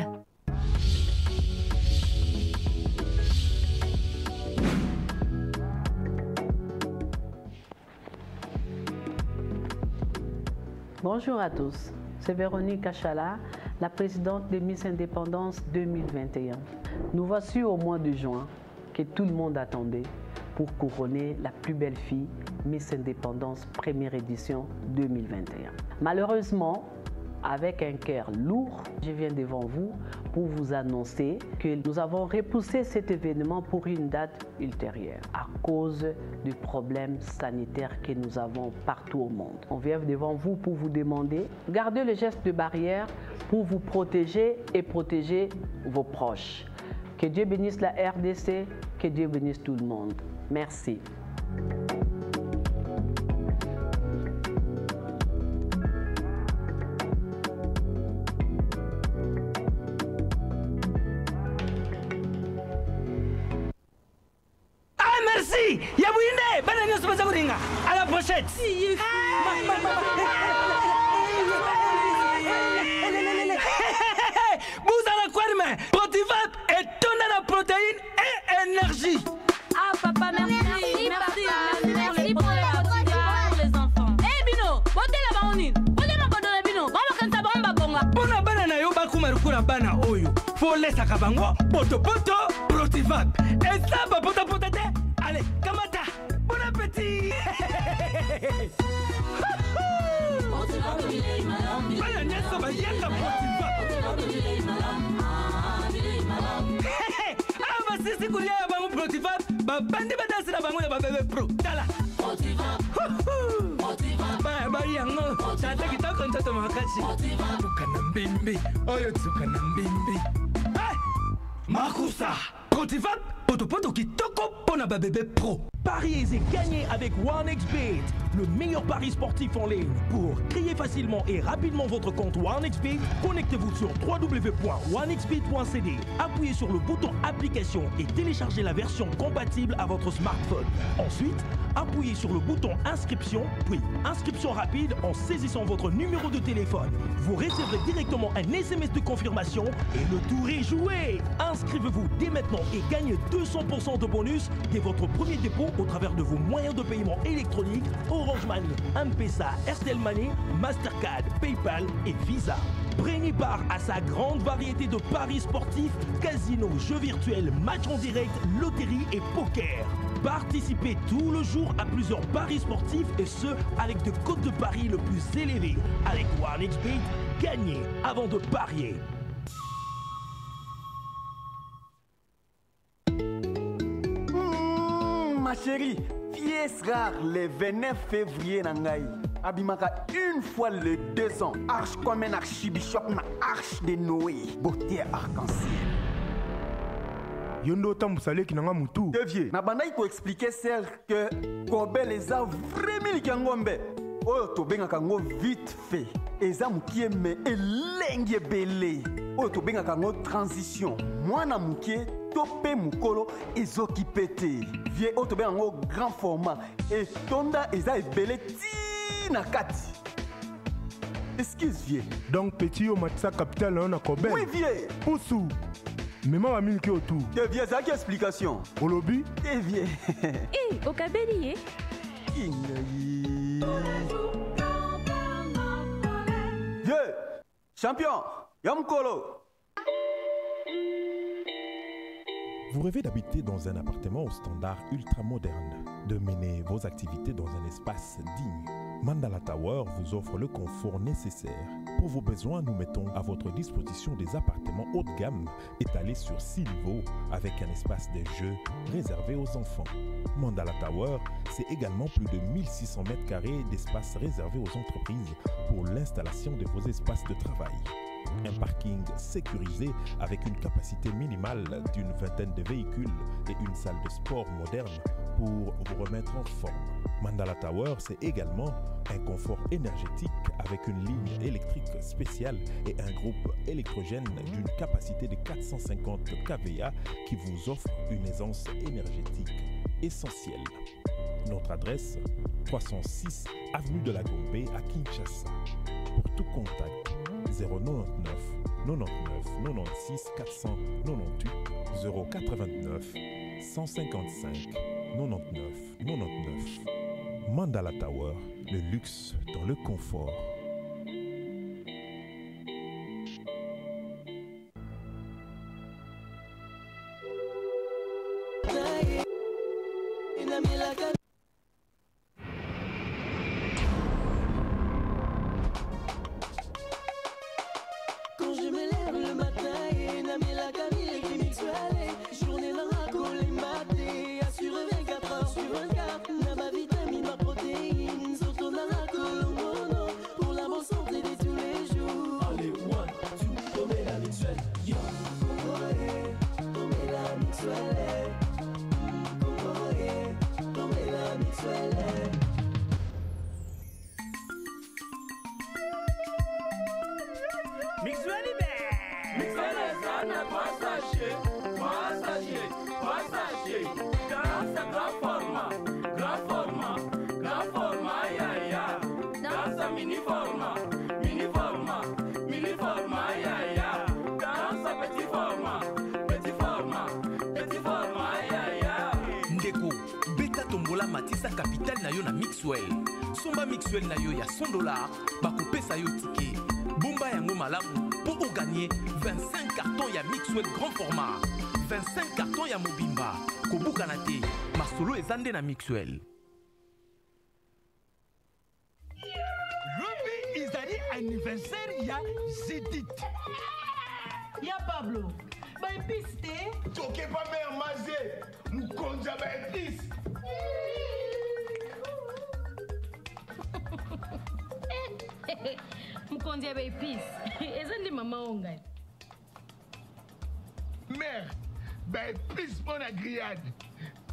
Bonjour à tous, c'est Véronique Achala, la présidente de Miss Indépendance 2021. Nous voici au mois de juin que tout le monde attendait pour couronner la plus belle fille Miss Indépendance première édition 2021. Malheureusement, avec un cœur lourd, je viens devant vous pour vous annoncer que nous avons repoussé cet événement pour une date ultérieure à cause du problème sanitaire que nous avons partout au monde. On vient devant vous pour vous demander, gardez le geste de barrière pour vous protéger et protéger vos proches. Que Dieu bénisse la RDC, que Dieu bénisse tout le monde. Merci. Merci. Yabouinde, banane se passe à la prochaine. Vous allez quoi demain? Potivat et tout. énergie. Ah papa, merci pour les enfants. Eh Bino, bote la baonine. Bote ma bodore Bino. Baba kanta bomba bonga. Bona bana na yo bakuma rukura bana oyo. Faut laisser kabango. Poto protivac. Et ça va pota te. Allez, kamata. Bon appétit. Bana nyasa ba yaka protivac. Ah ba sisi kulia bango protivac. Ba bandi ba danser na bango ba bébé pro. Tala. Protivac. Ba yango. Tata kitoko ntoto makachi. Tukana mbimbi. Oyo tukana mbimbi. Makusa. Protivac. Poto kitoko pona ba bébé pro. Pariez et gagnez avec OneXBet, le meilleur pari sportif en ligne. Pour créer facilement et rapidement votre compte OneXBet, connectez-vous sur www.onexbet.cd. Appuyez sur le bouton application et téléchargez la version compatible à votre smartphone. Ensuite, appuyez sur le bouton inscription, puis inscription rapide en saisissant votre numéro de téléphone. Vous recevrez directement un SMS de confirmation et le tour est joué. Inscrivez-vous dès maintenant et gagnez 200% de bonus dès votre premier dépôt au travers de vos moyens de paiement électroniques Orange Money, M-Pesa, Airtel Money, Mastercard, PayPal et Visa. Prenez part à sa grande variété de paris sportifs, casinos, jeux virtuels, matchs en direct, loterie et poker. Participez tout le jour à plusieurs paris sportifs et ce, avec de cotes de paris le plus élevées. Avec OneXBet, gagnez avant de parier. Ma chérie, pièce rare le 29 février nangai. Abimaka une fois le 200. Arche comme un archibishop na arche de Noé. Beauté arc-en-ciel. Yondo tambusale ki nanga mutu. Devier. Na banda ko expliquer celle que Kobe les a vraiment likangombe. Oyo to benga kango vite fait. Eza mukie me elengi belé. Oyo to benga kango transition. Mwana mukie topé mukolo ezoki pété. Vie oyo to benga kango grand format. Et tonda eza ebele ti na kati. Excuse vie. Donc petit yo matisa capital on a Kobe. Oui vie. Poussou. Mais ma mine qui autour. Que viens ça qui explication. Au lobby. Que viens. Eh, au cabellier. Vieux, champion, Yamkolo. Vous rêvez d'habiter dans un appartement au standard ultra moderne, de mener vos activités dans un espace digne. Mandala Tower vous offre le confort nécessaire. Pour vos besoins, nous mettons à votre disposition des appartements haut de gamme étalés sur 6 niveaux avec un espace de jeu réservé aux enfants. Mandala Tower, c'est également plus de 1600 m² d'espace réservé aux entreprises pour l'installation de vos espaces de travail. Un parking sécurisé avec une capacité minimale d'une 20aine de véhicules et une salle de sport moderne pour vous remettre en forme. Mandala Tower, c'est également un confort énergétique avec une ligne électrique spéciale et un groupe électrogène d'une capacité de 450 kVA qui vous offre une aisance énergétique essentielle. Notre adresse, 306 avenue de la Gombe à Kinshasa. Pour tout contact, 099 99 96 498 089 155 99 99. Mandala Tower, le luxe dans le confort. Quand je me lève le matin, Namila Camille qui m'exuale. Journée dans la colle et maté, assure 24 heures sur 24. N'a ma vitamine, ma protéine, surtout dans la colombono. Pour la bonne santé de tous les jours. Allez, one, two, tomber la mixuelle. Yo, tomber la mixuelle. Tomber la mixuelle. Dansa petit format, Sola Matissa capital na yo na Mixwell. Somba Mixwell na yo ya $100, bakopesa yo ticket. Bomba yango malamu pour gagner 25 cartons ya Mixwell grand format. 25 cartons ya Mobimba. Kobuka na te, masolo ezande na Mixwell. Ruby izali anniversaire ya Zedit. Ya Pablo, ba épice te? Toke pa mère Mazé, mukonja ba épice. Mukonja ba épice. Eza ndi mama onga. Mère, ba épice pour la grillade.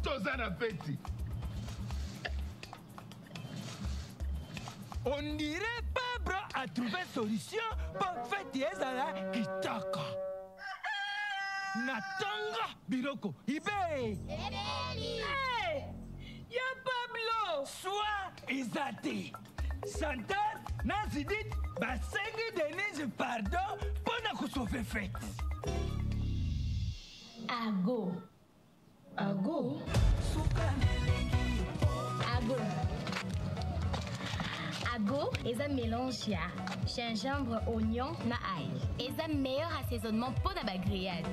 Toza na fête. On dirait Pablo a trouvé solution pour faire ezala kitaka. Natanga Biloko Ibe. Hey, ya Pablo. Soit ezate. Chantal Nazidit basengi Denise pardon pour na sauver fête. Ago. Ago. Ago. Ago est un mélange ya gingembre, oignon, na ail. Et un meilleur assaisonnement pour la grillade.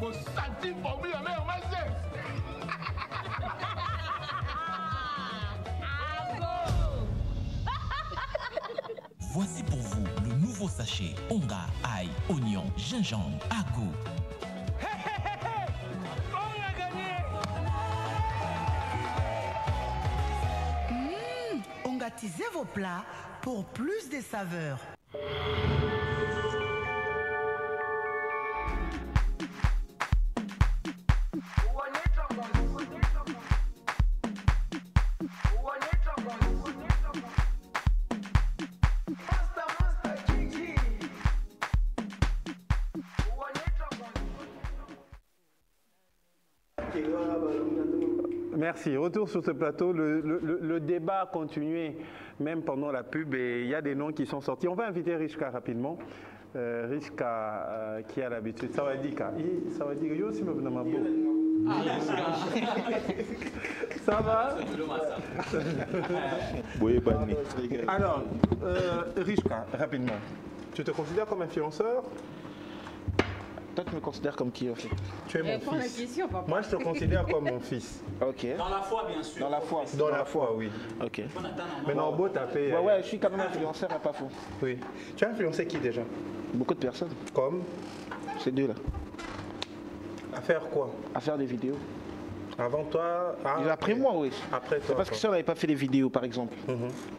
Pour sentir pour lui la mère Mazé. Voici pour vous le nouveau sachet Onga, ail, oignon, gingembre, Ago. Ongatisez vos plats pour plus de saveurs. Merci. Retour sur ce plateau. Le débat a continué même pendant la pub et il y a des noms qui sont sortis. On va inviter Rishka rapidement. Rishka qui a l'habitude. Ça va dire yo aussi me ça va? Alors, Rishka, rapidement. Tu te considères comme influenceur? Toi, tu me considères comme qui en fait? Tu es mon fils. Question, papa. Moi, je te considère comme mon fils. Ok. Dans la foi, bien sûr. Dans la foi. Dans la foi, oui. Ok. Maintenant, en beau, t'as fait. Ouais, je suis quand même influenceur, pas faux. Oui. Tu as influencé qui déjà? Beaucoup de personnes. Comme? Ces deux là. À faire quoi? À faire des vidéos. Avant toi? Après moi, oui. Après toi. C'est parce que si on n'avait pas fait des vidéos, par exemple,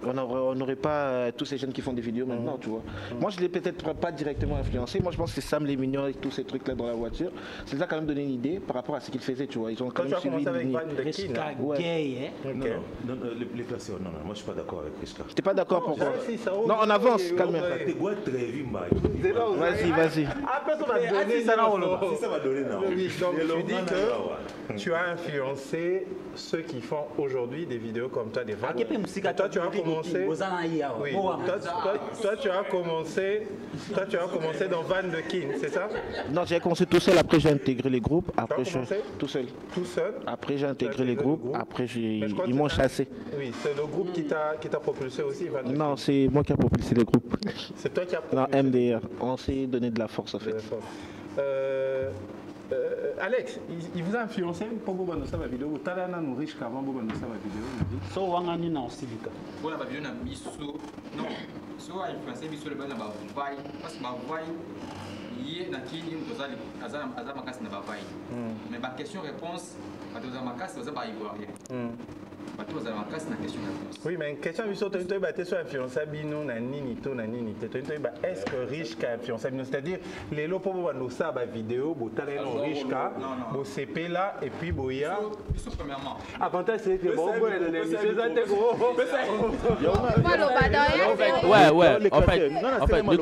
on n'aurait pas tous ces jeunes qui font des vidéos maintenant, tu vois. Moi, je ne l'ai peut-être pas directement influencé. Moi, je pense que c'est Sam les Mignons et tous ces trucs-là dans la voiture. Ça les a quand même donné une idée par rapport à ce qu'ils faisaient, tu vois. Ils ont quand même suivi une ligne. Gay, hein? Non, les classes, non, moi, je ne suis pas d'accord avec Rishka. Tu n'es pas d'accord pour quoi? Non, on avance, calme-toi. Vas-y. Après, ça va donner. Ça va donner, non. Oui, donc tu dis que tu as influencé ceux qui font aujourd'hui des vidéos comme toi, des ventes. Toi, tu as commencé. Oui. Toi, tu as commencé dans Van de King, c'est ça? Non, j'ai commencé tout seul. Après, j'ai intégré les groupes. Après, je tout seul. Tout seul. Après, j'ai intégré les groupes. Après, ils m'ont chassé. Oui, c'est le groupe qui t'a propulsé aussi, Van de King. Non, c'est moi qui ai propulsé les groupes. C'est toi qui as propulsé. Non, MDR. On s'est donné de la force en fait. Alex, il vous a influencé pour vous voir ma vidéo. Vous avez un riche avant vous voir ma vidéo. So wangani na osivika. Voilà ma vidéo na biso. Non. So a influencé biso le bana ba vai parce que ba vai yé na kini mtozali azama makasi na ba vai. Mais ba question réponse ba tozama makasi ba ivoirien. Oui, mais une question tu as sur influencé bino na nini to na nini te est-ce que Rishka influencé bino, c'est-à-dire les lots pour voir nos ça vidéo botalé no Rishka bo CP là et puis boya premièrement avantage c'est que bon ouais en fait les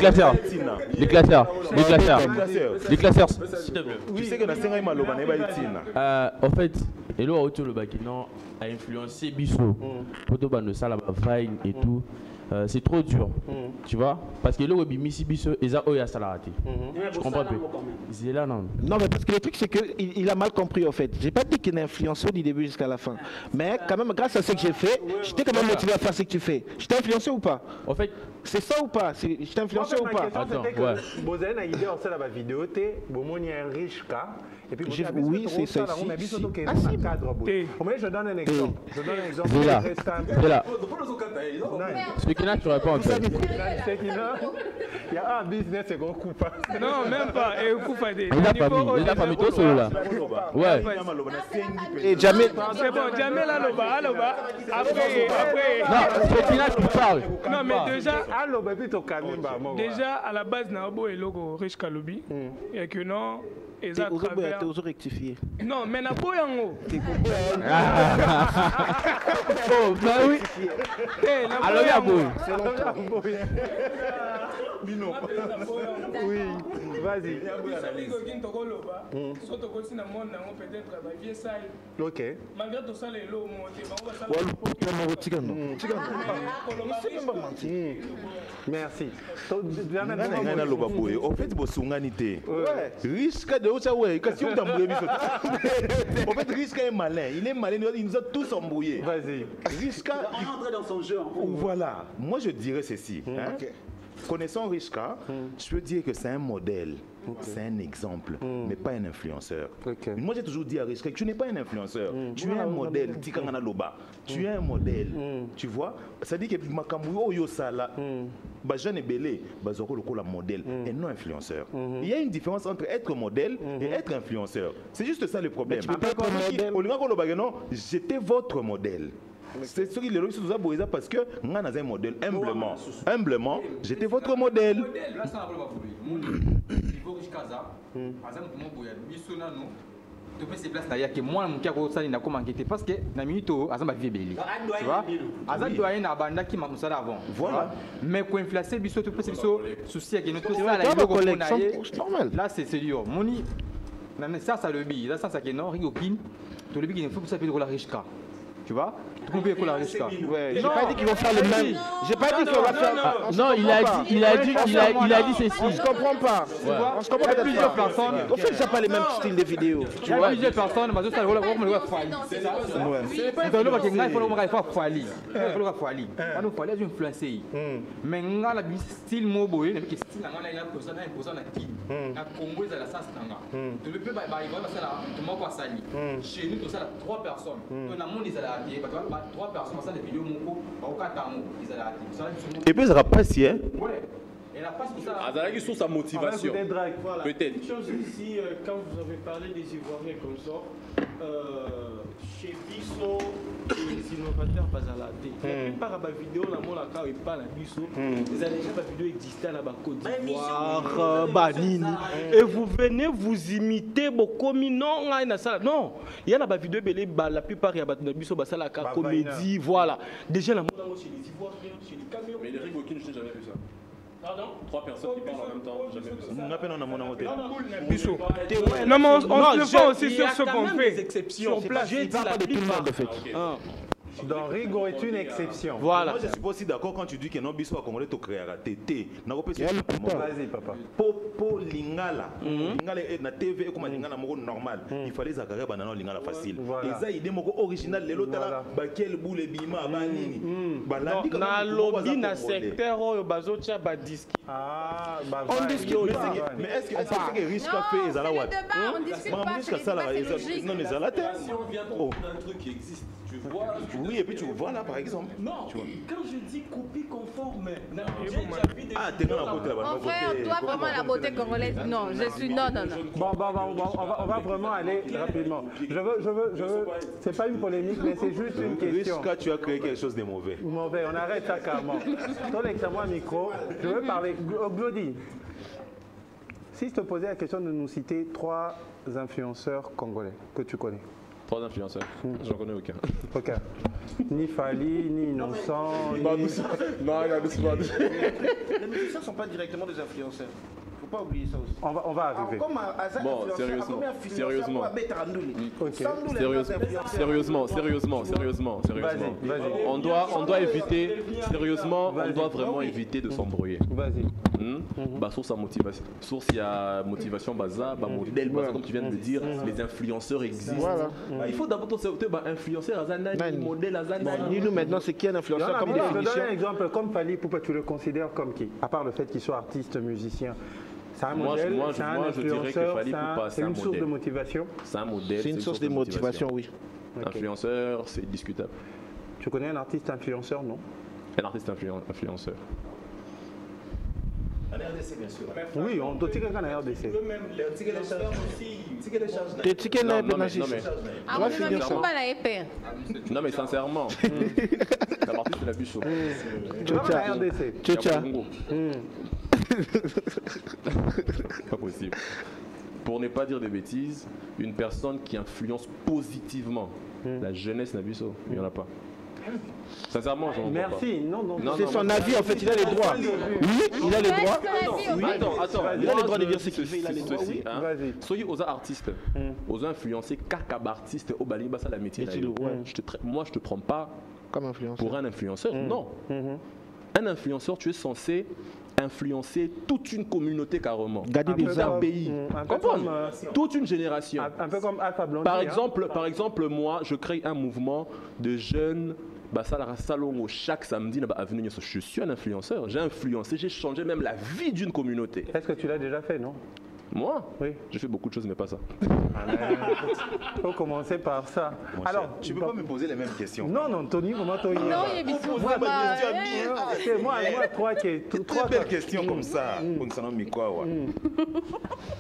classeurs s'il te plaît. Tu sais que na senga maloba na ba itina en fait et là autour le bakino a influencé biso poto bando sala ba vine et tout c'est trop dur. Tu vois? Parce que le web Misibiso, ils ont eu à salarié. Je comprends pas. C'est là, non. Non, mais parce que le truc, c'est qu'il a mal compris, en fait. J'ai pas dit qu'il est influenceur du début jusqu'à la fin. Mais quand même, grâce à ce que j'ai fait, j'étais quand même motivé à faire ce que tu fais. Je t'ai influencé ou pas? En fait, c'est ça ou pas? Je t'ai influencé ou pas? Attends, ouais. Vous avez une idée, on sait la vidéo, il y a un riche cas. Et puis, oui, c'est ça. Je donne un exemple. C'est là. Ce qui n'a tu réponds en fait. Il y a un business et qu'on coupe. Non, même pas. Et on coupe pas des. Il a pas mis tout seul là. Ouais. Et jamais. C'est bon, jamais là, Loba. Après. Non, ce qui n'a tu parles. Non, mais déjà, à la base, Nabo est logo riche Kaloubi. Et que non. Et ça travers. T'es rectifié. Non, mais n'a pas un mot. Oh, bah oui. Alors, il y a beau. Oui, vas-y. Ok. Malgré tout ça, les lots merci. En fait, risque de ça, ouais. En fait, risque est malin. Il est malin. Il nous a tous embrouillés. Vas-y. Risque. Il va rentrer dans son jeu. Voilà. Moi, je dirais ceci. Connaissant Rishka, je peux dire que c'est un modèle, c'est un exemple, mais pas un influenceur. Moi, j'ai toujours dit à Rishka que tu n'es pas un influenceur, tu es un modèle. Tu es un modèle, tu vois. Ça dit que Makamou Yosala, jeune et belé, le modèle et non influenceur. Il y a une différence entre être modèle et être influenceur. C'est juste ça le problème. J'étais votre modèle. C'est ce qu'il est parce que nous avons un modèle humblement, j'étais votre modèle. Que moi parce que na minito azamba vie belé tu vois azan doyen na banda qui m'a musala avant voilà mais pour influencer biso tout peut souci avec notre ça là c'est sérieux moni ça le bi ça que non rigopine tout le bi il faut que ça peut la richka. Tu vois? Ouais, j'ai pas dit qu'ils vont faire le même. J'ai pas dit qu'on va faire. Non, il a dit ceci. On se comprend pas. On se comprend pas. Plusieurs personnes. On fait déjà pas les mêmes styles de vidéos. Tu vois? Plusieurs personnes, mais ça le fali. C'est ça. C'est dans le bac il faut le faire fali. Il faut le fali. Quand nous fali influencer. Mais nga la style moboé, avec style nga la posa na ki. Na Congo za la sens nga. Tu le peux ba il va ça là, tout monde va sali. Chez nous tout ça 3 personnes. On a monde ils la 3 personnes, ça des vidéos et puis ça va passer, hein? Ouais. Et la passe pour ça. Azalaki sur sa motivation. Voilà. Peut-être. Une chose ici, quand vous avez parlé des Ivoiriens comme ça, chez Bisso, les innovateurs Bazalate, la plupart des vidéos, quand ils parlent à Bisso, les déjà vidéos existaient à la Côte d'Ivoire, Banini. Et vous venez vous imiter beaucoup, non, il y a des vidéos, la plupart il y a des Bisso, la comédie, voilà. Déjà, la chez les Ivoiriens, chez les Camerounais. Mais les Rigokin, je n'ai jamais vu ça. Pardon? 3 personnes qui parlent en même temps, jamais vu ça. Non, mais on se le fait aussi sur ce qu'on fait. Des exceptions. J'ai dit la plupart de fait. Donc Rigo est une exception. Voilà. Moi je suis pas aussi d'accord quand tu dis que non biso a congolais to créer à tété. Vas-y papa. Pour lingala. Lingala na TV comme lingala moko normal. Il fallait zakare banana lingala facile. Et ça idée moko original lelo tala ba quel boule bima ba nini. Balandi na lobby na secteur oyo bazotia ba disque. Ah bah on disque mais est-ce que risque a fait ezala wat? On discute pas sur les non ezala te. Si on vient d'un truc qui existe. Tu vois, oui, et puis tu vois là par exemple. Non, tu vois. Quand je dis copie conforme, t'es dans la beauté là-bas. Mon frère, toi vraiment la beauté congolaise. Non, je suis non. Bon, on va vraiment aller rapidement. Je veux. C'est pas une polémique, mais c'est juste une question. Risque, tu as créé quelque chose de mauvais. Mauvais, on arrête ça carrément. Ton excellent micro. Je veux parler. Glody, si je te posais la question de nous citer 3 influenceurs congolais que tu connais. 3 influenceurs. J'en connais aucun. Aucun. Ni Fali, ni Innocent, ni... Non, regarde, c'est pas... Les musiciens ne sont pas directement des influenceurs. pas oublier ça aussi. On va arriver. Bon, sérieusement. On doit éviter, sérieusement, on doit vraiment éviter de s'embrouiller. Vas-y. Source à motivation. Source, il y a motivation, modèle, comme tu viens de le dire, les influenceurs existent. Voilà. Il faut d'abord influenceur, modèle, dis-nous maintenant, c'est qui un influenceur comme définition? Je te donne un exemple, comme Fally Ipupa, tu le considères comme qui? À part le fait qu'il soit artiste, musicien. C'est un modèle, c'est un influenceur, c'est une source de motivation. C'est un modèle. C'est une source de motivation, oui. Influenceur, c'est discutable. Tu connais un artiste influenceur, non? Un artiste influenceur. En RDC, bien sûr. Oui, on doit tirer en RDC. Tu peux même les tickets de charge aussi. Tickets de charge. Tes tickets là, non, mais on va finir ça. Non, mais sincèrement, la partie c'est la bûche. Tu vas en RDC. Pas possible. Pour ne pas dire des bêtises, une personne qui influence positivement la jeunesse Nabuso, il n'y en a pas. Sincèrement, j'en vois pas. Merci. Non. C'est son avis, en fait, il a les droits. Oui, il a les droits. Attends, il a les droits de dire ce qu'il fait, il a les droits. Soyez aux artistes, aux influencés, caca artistes, au bali, ça la métier. Moi, je te prends pas comme influenceur. Pour un influenceur. Non. Un influenceur, tu es censé influencer toute une communauté carrément, un pays, toute une génération. Un peu comme Alpha Blondy. Par exemple, moi, je crée un mouvement de jeunes. Chaque samedi, je suis un influenceur. J'ai influencé, j'ai changé même la vie d'une communauté. Est-ce que tu l'as déjà fait, non? Moi? Oui. J'ai fait beaucoup de choses, mais pas ça. Il faut commencer par ça. Alors, tu ne peux pas me poser les mêmes questions. Non, Tony, comment Tony? Non, il y a des moi, je crois que trois belles questions comme ça.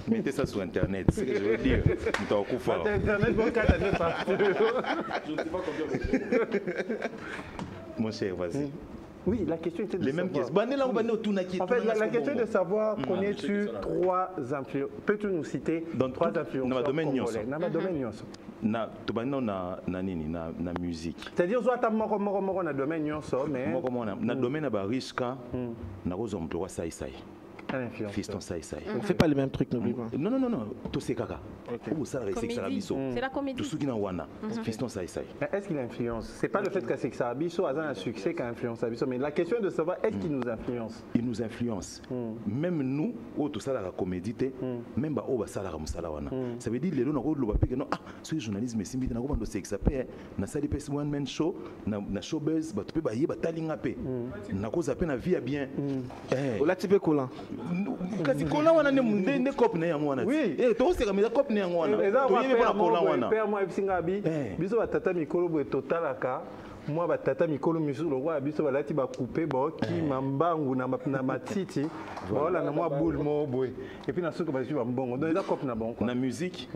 Mettez ça sur Internet, c'est ce que je veux dire. Internet, je ne sais pas combien. Mon cher, vas-y. Oui, la question était de les mêmes questions. En fait, la question est de savoir, connais-tu trois influenceurs? Peux-tu nous citer trois influenceurs congolais? Dans le domaine nyonso. Na musique. C'est-à-dire, soit tu moro na domaine nyonso, mais na domaine na bariska na kozomplwa sai. Fiston Saïsaï. On ne fait pas les mêmes trucs, n'oublie pas. Non. Tout c'est caca. C'est la comédie. Tout ce qui est wana. Fiston Saïsaï. Est-ce qu'il influence? C'est pas le fait que c'est Abisso a un succès qui influence Abisso, mais la question est de savoir est-ce qu'il nous influence? Il nous influence. Même nous, tout ça la comédie, même ba oba ça la musala wana. Ça veut dire les gens n'ont pas non ce journalisme c'est bien n'ont pas de sexe après na sali pes one man show na showbiz ba tu peux ba yeba talinga pe na cause à peine vie à bien. Ola tipe kola. Kasi kola wana ne cop na yango wana. Oui. To se kamela cop na yango wana. To yebe pa kola wana. Père moi bisinga bi biso batata mikolo bo totalaka. Moi batata mikolo misu lo wa biso balati ba couper ba ki mambangu na matiti. Voilà na moi boule mo boy. Et puis na soka ba ba mbongo. Donc ça cop na bon quoi. Na musique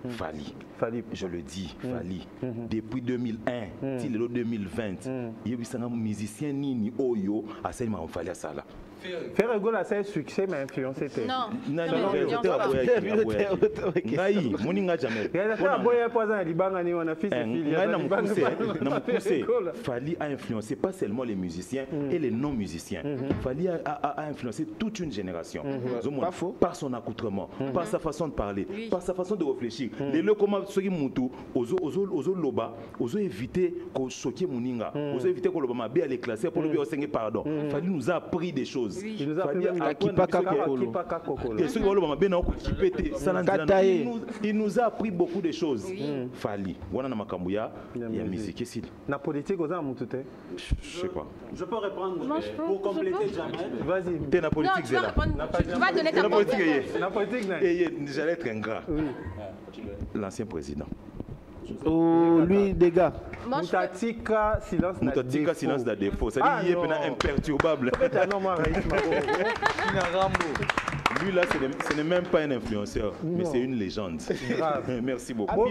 Fally. Je le dis, Fally. Depuis 2001 till le 2020, yebisanga musicien nini oyo asema on Fally asala. Faire rigoler à ça succès mais influencer tes. Non. Ngai moninga jamais. Ça boya poison libanga ni on a fils et fille. Fally a influencé pas seulement les musiciens et les non musiciens. Fally a influencé toute une génération. Pas faux. Par son accoutrement, par sa façon de parler, par sa façon de réfléchir. Les le comment ceux qui mutu ozo loba, ozo éviter ko choquer moninga, ozo éviter ko loba mabe à les classer pour lui enseigner pardon. Fally nous a appris des choses. Il nous a appris il nous a appris beaucoup de choses. Fally. Wana na makambuya ya musique ici. Na politique aux amis tout est. Je sais pas. Je peux répondre pour compléter Jamel. Vas-y. T'es na politique c'est là. Tu vas donner ta politique. La politique là. J'allais être ingrat. L'ancien président. Oh, lui, des gars. Moutatika, silence de défaut. Ça dit, il est imperturbable. Lui, là, ce n'est même pas un influenceur, mais c'est une légende. Merci beaucoup.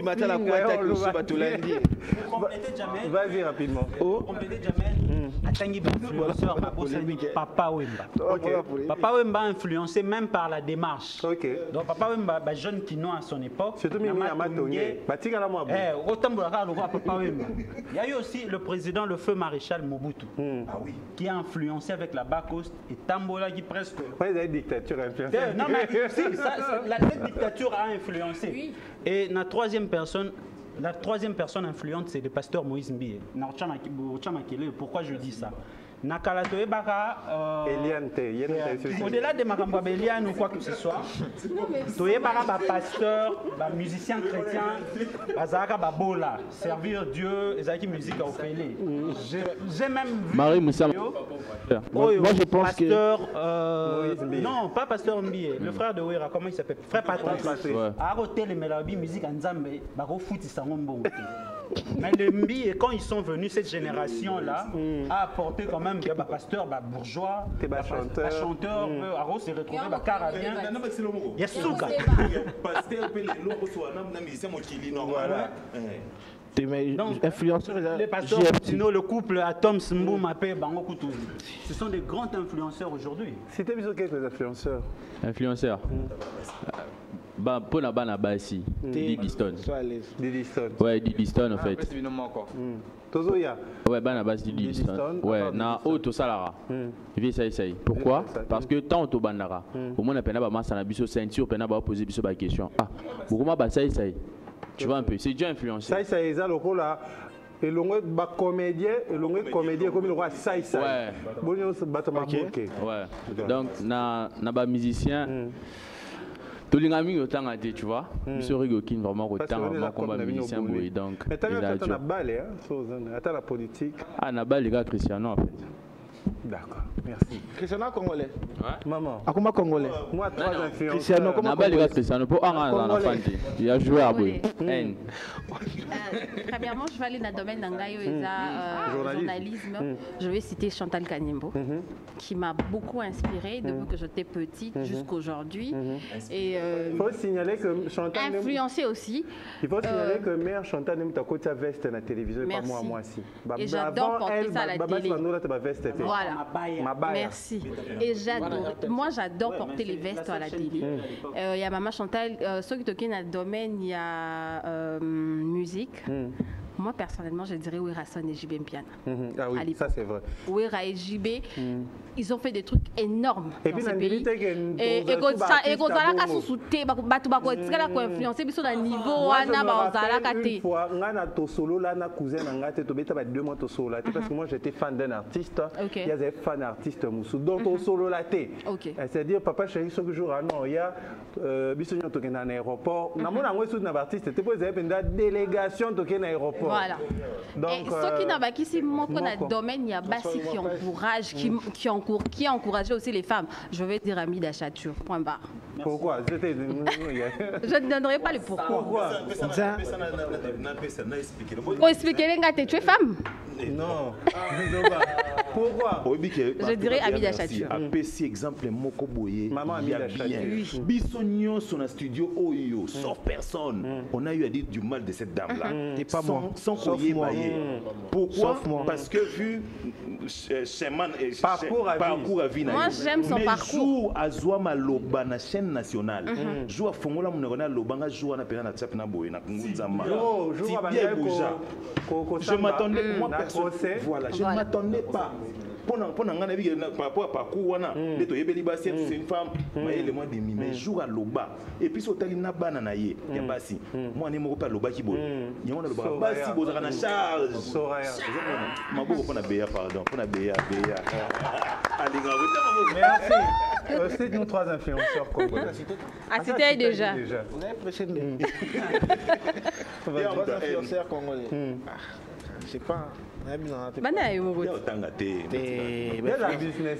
Vas-y rapidement. Compléter Jamel. atangi influenceur Papa Wemba. Papa Wemba influencé même par la démarche. Donc Papa Wemba, jeune Kinois à son époque. Surtout Mimi Amatonye. Il y a eu aussi le président, le feu maréchal Mobutu, qui a influencé avec la Bas-Coast et Tambola qui presque. La dictature a influencé. Non, mais si, la dictature a influencé. Et la troisième personne influente, c'est le pasteur Moïse Mbie. Pourquoi je dis ça? Au-delà de Makambo Béliane ou quoi que ce soit, pasteur, musicien chrétien, Babola, servir Dieu, Ezaki musique à Ophélie. J'ai même vu. Marie Moussa. Moi je pense pasteur, non, pas pasteur Mbie, le frère de Ouira, comment il s'appelle? Frère Patrice. À côté les mélodies, musique en Nzambe, Bako Fouti Sangombo. Mais les Mbi, quand ils sont venus, cette génération-là a apporté quand même que pasteur, bourgeois, chanteur, Aro s'est retrouvé, carabien. Il y a Souka. Influenceurs, les pasteurs, sinon le couple Atom Smbo Mapé Bango Koutouz. Ce sont des grands influenceurs aujourd'hui. C'était bien quelques influenceurs. Influenceurs. Pour la banane ici, Diddy Stone. Ouais, Diddy Stone en fait. Ouais, banane Diddy Stone. Ouais, na auto salara. Pourquoi? Parce que tant au bandara, au moins on a peine à masser na biso ceinture, peine à poser biso la question. Ah, beaucoup ma ça. Tu vois un peu, c'est déjà influencé. Ça est ça le rôle là. Et l'on est comédien, comme il roi ça. Ouais. Ouais. Donc na musicien. Tous les amis autant à tu vois, ils se rigolent vraiment autant comme musicien boy donc. Mais t'as vu attends la balle attends la politique. Ah na balle les gars Cristiano en fait. D'accord, merci. Cristiano congolais. Ouais. Maman. Akuma congolais. Moi trois influenceurs. Cristiano comment na balle les gars Cristiano pour un an la fin. Il a joué à boy. Premièrement, je vais aller dans le domaine d'Angayo journalisme. Je vais citer Chantal Kanimbo, qui m'a beaucoup inspirée depuis que j'étais petite jusqu'à aujourd'hui. Et il faut signaler que Chantal influencée aussi. Il faut signaler que mère Chantal Kanimbo a côté veste à la télévision et pas moi aussi. Et j'adore porter ça à la télé. Voilà. Merci. Et moi j'adore porter les vestes à la télé. Il y a maman Chantal, ceux qui toquent dans le domaine, il y a musique. Moi, personnellement, je dirais Ouira Son et JB Mpiana. Ah oui, ça c'est vrai. Ouira et JB, ils ont fait des trucs énormes et dans puis, ce pays. Et quand on a sauté, on a influencé sur le niveau, on a une fois, on a solo là, on a cousin, on a 2 mois de solo là, parce que moi j'étais fan d'un artiste. Il y a des fans d'artistes Moussou, donc au solo là, c'est-à-dire papa chéri, ce jour, non, il y a Bissonio toqué dans l'aéroport. On a mon sous d'un artiste, c'était pour une délégation toqué dans l'aéroport. Voilà. Donc, et ceux qui n'ont pas qui montrent dans le domaine, il y a Bassi qui encourage, qui encourage aussi les femmes. Je vais dire Ami d'Achature. Point barre. Pourquoi? Je ne donnerai pas le pourquoi. Pour expliquer les gars, tu es femme? Non. Pourquoi? Je dirais Ami d'Achature. Petit exemple, Moko Boye. Maman Ami d'Achature. Bissonio son un studio Oyo, sauf personne. On a eu à dire du mal de cette dame-là. Et pas moi. Sans courrier maillé. Pourquoi? Parce que vu Cheman et parcours à vie. Moi j'aime son parcours. À Zouama Loba na chaîne nationale. Joue à Fongola Mounagona Lobanga joue à na pena na Tchapna Boye na Kungunzama. Je m'attendais moi personnellement. Voilà, je ne m'attendais pas. Pendant par rapport à parcours, c'est une femme, mais joue à Loba. Et puis, sur Talina Banana, il y a Bassi. Moi, je ne pas Loba qui boit. Il y a Bassi, vous avez une charge. Je ne Béa, pardon. Pour Béa. Merci. C'est nous 3 influenceurs congolais. Ah, c'était déjà. On est impressionné. 3 influenceurs congolais. Je sais pas. Bana yo business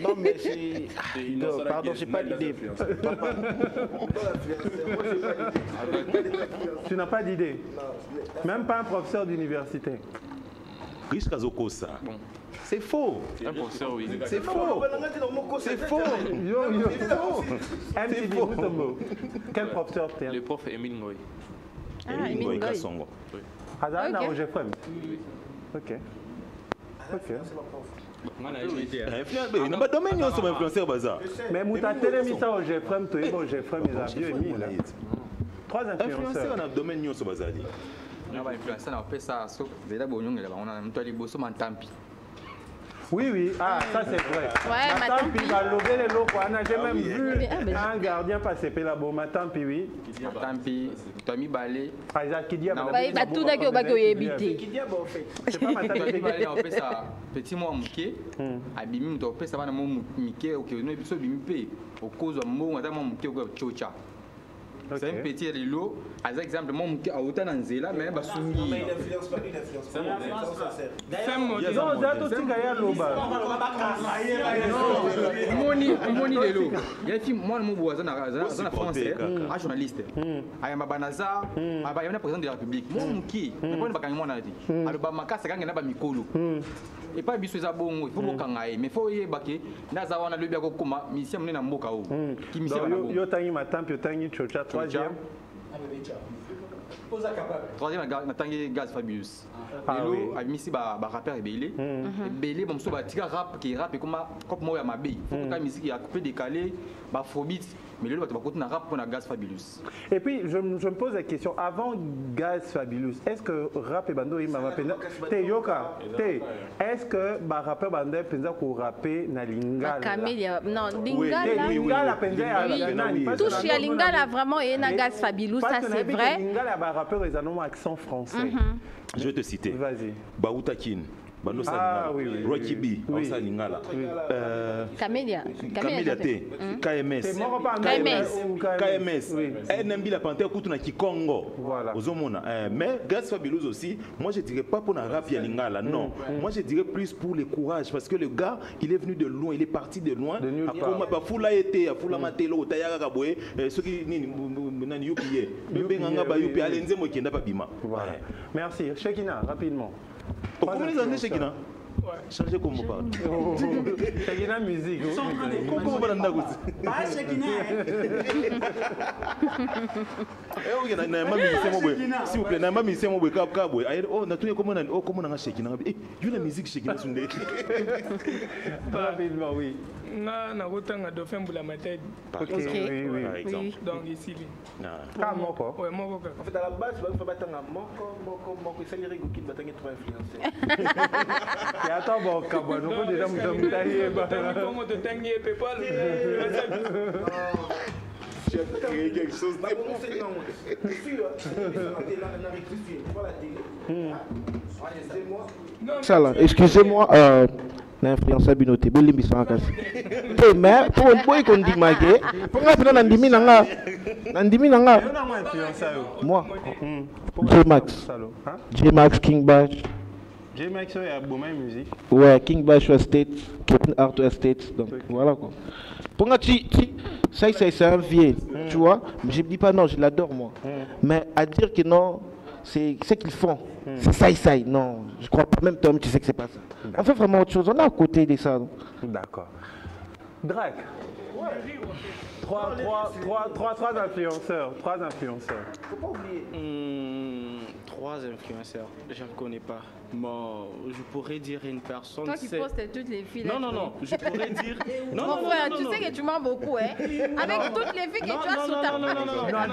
non mais c'est pardon, j'ai pas d'idée. Tu n'as pas d'idée? Même pas un professeur d'université? Riche Kazokosa. C'est faux. Un professeur, oui. C'est faux. C'est faux. MTV, quel professeur? Le prof Émile Ngoy. Emingo Kasongo. Azana au Jeffrem. Ok. Il n'a pas de domaine sur l'influenceur bazar. Mais Moutatele mis ça au Jeffrem, tu es bon Jeffrem, il a vieux mis là. 3 influenceurs. On a domaine sur bazar. On va influencer, on fait ça. On a un toit de bosso mantampi. Oui, ah, ça c'est vrai. Ouais, Matampi va lever les locaux. J'ai même vu un gardien passer par la bombe. Matampi, oui. Matampi, Tommy Balé. Isaac Kidia, il va tout d'accord avec eux habiter. C'est pas Matampi. On fait ça. Petit mot mouké. Abimi, on fait ça. On fait ça. On fait ça. Au cause de mot, on a mouké au chocha. C'est un petit rilo. Par exemple, moi, je suis autant dans Zéla, mais je suis soumis. Mais il n'influence pas, il influence pas. Non, c'est tout ce qu'il y a là-bas. Moni de l'eau. Il y a moi, mon voisin, un français, un journaliste. Il y a un Banaza, il y a un président de la République. Moi, je suis un président de la République. Il y a un Mikolo. Et pas biso za bongo, il faut bokangaye, mais faut yebake naza wana lobi ko kuma mission mena mboka o. Ki mission na yo tangi matampi yo tangi chocha 3e. Troisième na tangi Gaz Fabulous. Lelo a misi ba rappeur Belé. Belé bon so ba tika rap qui rap comme mo ya mabe. Faut que musique a coupé décalé ba phobie. Mais le bateau na rap pour na Gaz Fabulous. Et puis je me pose la question, avant Gaz Fabulous, est-ce que rap et bando il m'a penza te yoka te est-ce que ba rappeur bando penza ko rapper na lingala? Camélia non lingala. Lingala penza touche ya lingala vraiment et na Gaz Fabulous, ça c'est vrai. Lingala ba rappeur ils ont un accent français. Je vais te citer. Vas-y. Baoutakin. Rocky B, Lingala. Camélia KMS. NMB la panthère Koutuna Kikongo. Mais Gaz Fabulous aussi, moi je dirais pas pour la rap Lingala, non. Moi je dirais plus pour le courage parce que le gars, il est venu de loin, il est parti de loin. Après, Foula était, Foula Matelo, Tayara Kaboué, ceux qui n'ont yupié. Merci. Shekina, rapidement. Comment les années Shekina? Changez comme vous parlez. Shekina musique. Comment vous parlez d'Agos? Ah, Shekina. S'il vous plaît, n'a pas mis c'est mon wake-up cowboy. Oh, n'a tout comment on a Shekina. Eh, you la musique Shekina Sunday. Rapidement, oui. Na rotanga dauphin bula matadi. Ok, oui, par exemple. Donc ici lui. Ah moko. Ouais, moko. En fait à la base, il faut batanga moko ça les rigo qui batanga trop influencé. Et attends bon kabano ko déjà mutamutaye ba. Comment te tangi et pepal. J'ai créé quelque chose de excusez-moi, l'influenceur Binoté, Bolimbi sans casse. Mais pour un boy qu'on dit magué, pour un peu d'andimi nanga, moi, J-Max, King Bash. J-Max est à Boumé Musique. Ouais, King Bash Estate, Kevin Art Estate, donc voilà quoi. Pour un ça c'est un vieux, tu vois. Je ne dis pas non, je l'adore moi. Mais à dire que non, c'est ce qu'ils font. C'est ça, non. Je crois pas, même Tom, tu sais que c'est pas ça. On fait vraiment autre chose, on est à côté de ça. D'accord. Drake. Trois influenceurs. Faut pas oublier. 3 influenceurs, je ne connais pas. Bon, je pourrais dire une personne. Toi qui postes toutes les filles. Non, je pourrais dire. Non, frère, tu sais que tu mens beaucoup, hein. Avec toutes les filles que tu as sur ta Non,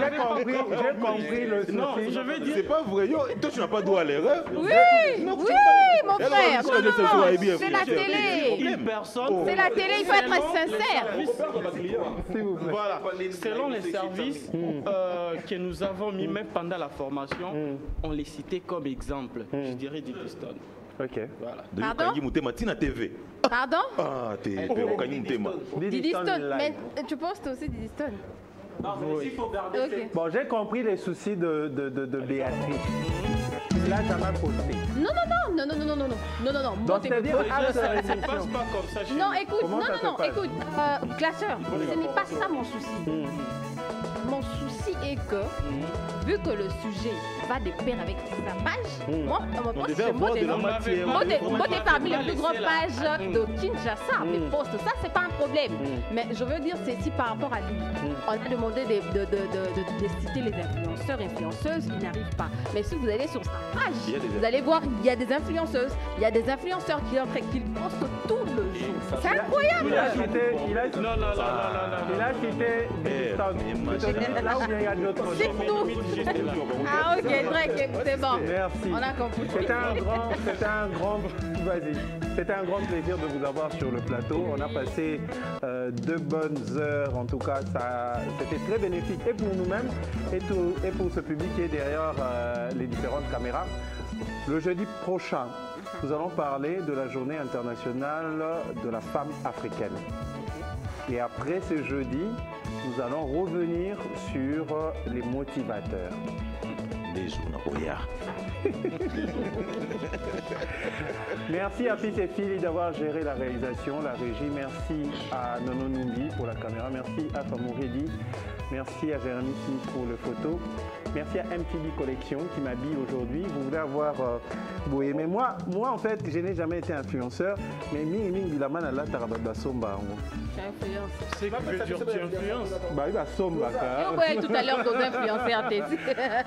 j'ai compris le souci. Non, je veux dire. C'est pas vrai, toi tu n'as pas droit à l'erreur. Oui, mon frère. C'est la télé. C'est la télé, il faut être sincère. Voilà. Selon les services que nous avons mis, même pendant la formation, on les citait comme exemple. Je dirais Didiston. Ok. Voilà. Pardon? Ah, Didiston. Mais tu postes aussi Didiston. Bon, j'ai compris les soucis de Béatrice. Là, ça m'a posté. Non. Donc, c'est-à-dire, ça ne passe pas comme ça. Non, écoute, classeur, ce n'est pas ça mon souci. mon souci est que, vu que le sujet va de pair avec sa page, moi, t'es parmi les plus grandes pages de Kinshasa, mais poste ça, c'est pas un problème. Mais je veux dire, c'est si par rapport à lui, on a demandé de citer les influenceurs, influenceuses, il n'arrive pas. Mais si vous allez sur sa page, vous allez voir, il y a des influenceuses, il y a des influenceurs qui postent tout le jour. C'est incroyable. Il a cité là où il y a d'autres. C'est tout. Ah ok, c'est bon. Merci. On a compris. C'était un grand plaisir de vous avoir sur le plateau. On a passé 2 bonnes heures. En tout cas, c'était très bénéfique et pour nous-mêmes et pour ce public qui est derrière les différentes caméras. Le jeudi prochain, nous allons parler de la journée internationale de la femme africaine. Et après ce jeudi, nous allons revenir sur les motivateurs. Merci à Fils et Philly d'avoir géré la réalisation, la régie. Merci à Nono Numbi pour la caméra. Merci à Famouredi. Merci à Jérémy Smith pour le photo. Merci à MTV Collection qui m'habille aujourd'hui. Vous voulez avoir Boé. Mais moi, en fait, je n'ai jamais été influenceur. Mais Ming Bilaman Allah Tarababa Somba. C'est que veut dire tu influences. Bah, il va Somba. On voyait tout à l'heure qu'on influençait en tête.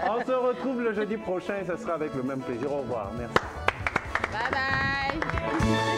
On se retrouve le jeudi prochain et ça sera avec le même plaisir. Au revoir. Merci. Bye bye.